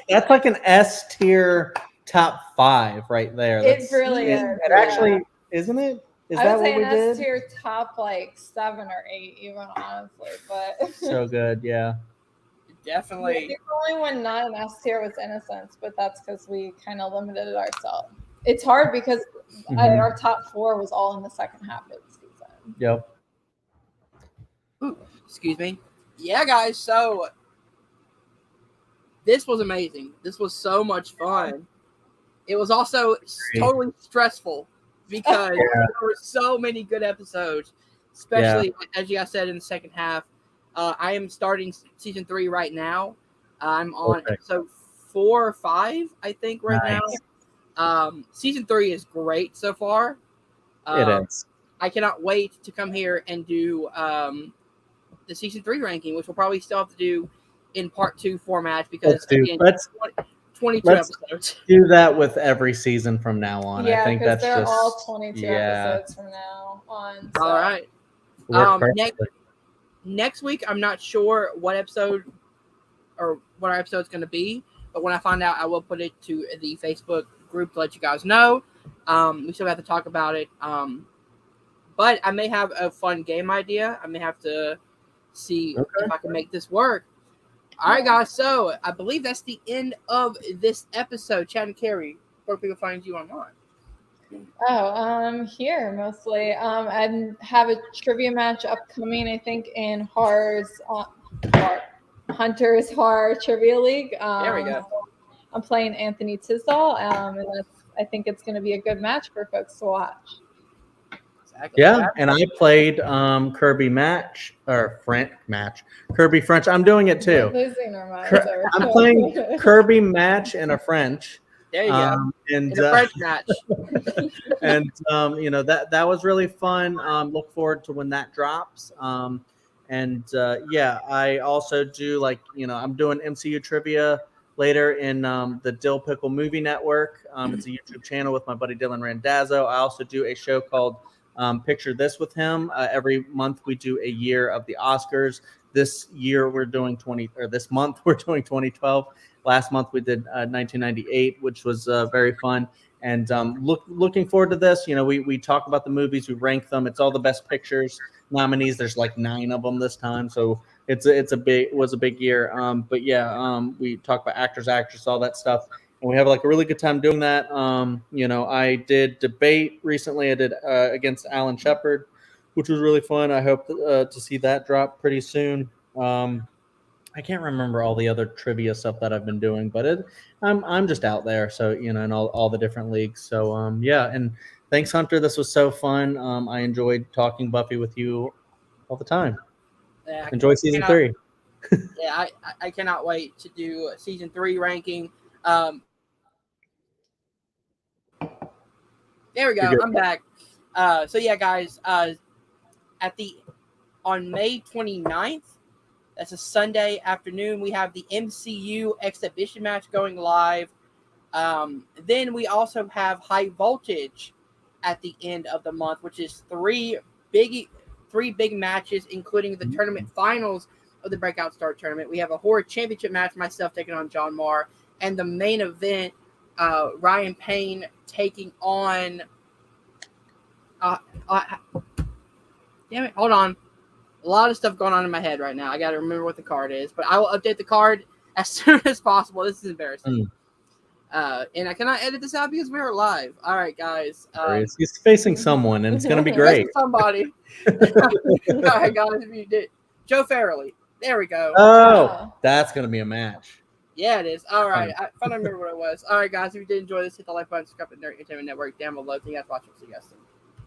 [SPEAKER 2] That's like an S tier top 5 right there.
[SPEAKER 3] It really is.
[SPEAKER 2] It actually, isn't it? Is
[SPEAKER 3] I
[SPEAKER 2] that
[SPEAKER 3] would say
[SPEAKER 2] what we
[SPEAKER 3] an S
[SPEAKER 2] did?
[SPEAKER 3] tier top like 7 or 8, even honestly. But
[SPEAKER 2] So good, yeah.
[SPEAKER 1] Definitely.
[SPEAKER 3] the only one not an S tier was Innocence, but that's because we kind of limited it ourselves. It's hard because our top 4 was all in the second half of the season.
[SPEAKER 2] Yep.
[SPEAKER 1] Ooh, excuse me. Yeah, guys, so this was amazing. This was so much fun. It was also totally stressful because there were so many good episodes, especially, as you guys said, in the second half. I am starting season 3 right now. I'm on
[SPEAKER 2] Okay.
[SPEAKER 1] episode 4 or 5, I think, right
[SPEAKER 2] Nice.
[SPEAKER 1] now. Season 3 is great so far.
[SPEAKER 2] It is.
[SPEAKER 1] I cannot wait to come here and do the season 3 ranking, which we'll probably still have to do in part 2 format because again,
[SPEAKER 2] Let's
[SPEAKER 1] 22
[SPEAKER 2] let's
[SPEAKER 1] episodes.
[SPEAKER 2] do that with every season from now on.
[SPEAKER 3] Yeah,
[SPEAKER 2] I think
[SPEAKER 3] because
[SPEAKER 2] that's
[SPEAKER 3] they're
[SPEAKER 2] just
[SPEAKER 3] all 22
[SPEAKER 2] yeah.
[SPEAKER 3] episodes from now on. So.
[SPEAKER 1] All right.
[SPEAKER 2] Work perfectly.
[SPEAKER 1] Next week, I'm not sure what episode or what our episode is going to be, but when I find out, I will put it to the Facebook group to let you guys know. We still have to talk about it. But I may have a fun game idea. I may have to see if I can make this work. All right, guys. So I believe that's the end of this episode. Chad and Kerri, where people find you online?
[SPEAKER 3] Oh, here mostly. I have a trivia match upcoming, I think, in Hunter's Horror Trivia League.
[SPEAKER 1] There we go.
[SPEAKER 3] I'm playing Anthony Tisdall, and I think it's going to be a good match for folks to watch.
[SPEAKER 1] Exactly.
[SPEAKER 2] Yeah, and I played Kirby Kirby French. I'm doing it too.
[SPEAKER 3] Losing our minds.
[SPEAKER 2] I'm playing Kirby match and a French.
[SPEAKER 1] There you go.
[SPEAKER 2] And
[SPEAKER 1] in a French match.
[SPEAKER 2] And that was really fun. Look forward to when that drops. I also do I'm doing MCU trivia later in the Dill Pickle Movie Network. It's a YouTube channel with my buddy Dylan Randazzo. I also do a show called Picture This with him. Every month we do a year of the Oscars. This month we're doing 2012. Last month we did 1998, which was very fun. And looking forward to this. We talk about the movies, we rank them. It's all the best pictures nominees. There's 9 of them this time, so it was a big year. We talk about actors, actresses, all that stuff, and we have a really good time doing that. I did debate recently. I did against Alan Shepard, which was really fun. I hope to see that drop pretty soon. I can't remember all the other trivia stuff that I've been doing, but I'm just out there, so in all the different leagues. So and thanks, Hunter. This was so fun. I enjoyed talking Buffy with you all the time.
[SPEAKER 1] Yeah,
[SPEAKER 2] enjoy season 3.
[SPEAKER 1] Yeah, I cannot wait to do season 3 ranking. There we go. I'm back. So yeah, guys. On May 29th. That's a Sunday afternoon. We have the MCU exhibition match going live. Then we also have High Voltage at the end of the month, which is three big matches, including the tournament finals of the Breakout Star Tournament. We have a Horror Championship match, myself taking on John Marr, and the main event, Ryan Payne taking on. Damn it! Hold on. A lot of stuff going on in my head right now. I got to remember what the card is, but I will update the card as soon as possible. This is embarrassing. And I cannot edit this out because we are live. All right, guys.
[SPEAKER 2] He's facing someone, and it's going to be great.
[SPEAKER 1] Somebody. All right, guys. If you did. Joe Farrelly. There we go.
[SPEAKER 2] Oh, that's going to be a match.
[SPEAKER 1] Yeah, it is. All right. I don't remember what it was. All right, guys. If you did enjoy this, hit the like button, subscribe to the Nerd Entertainment Network down below. Thank you guys for watching. See you guys soon.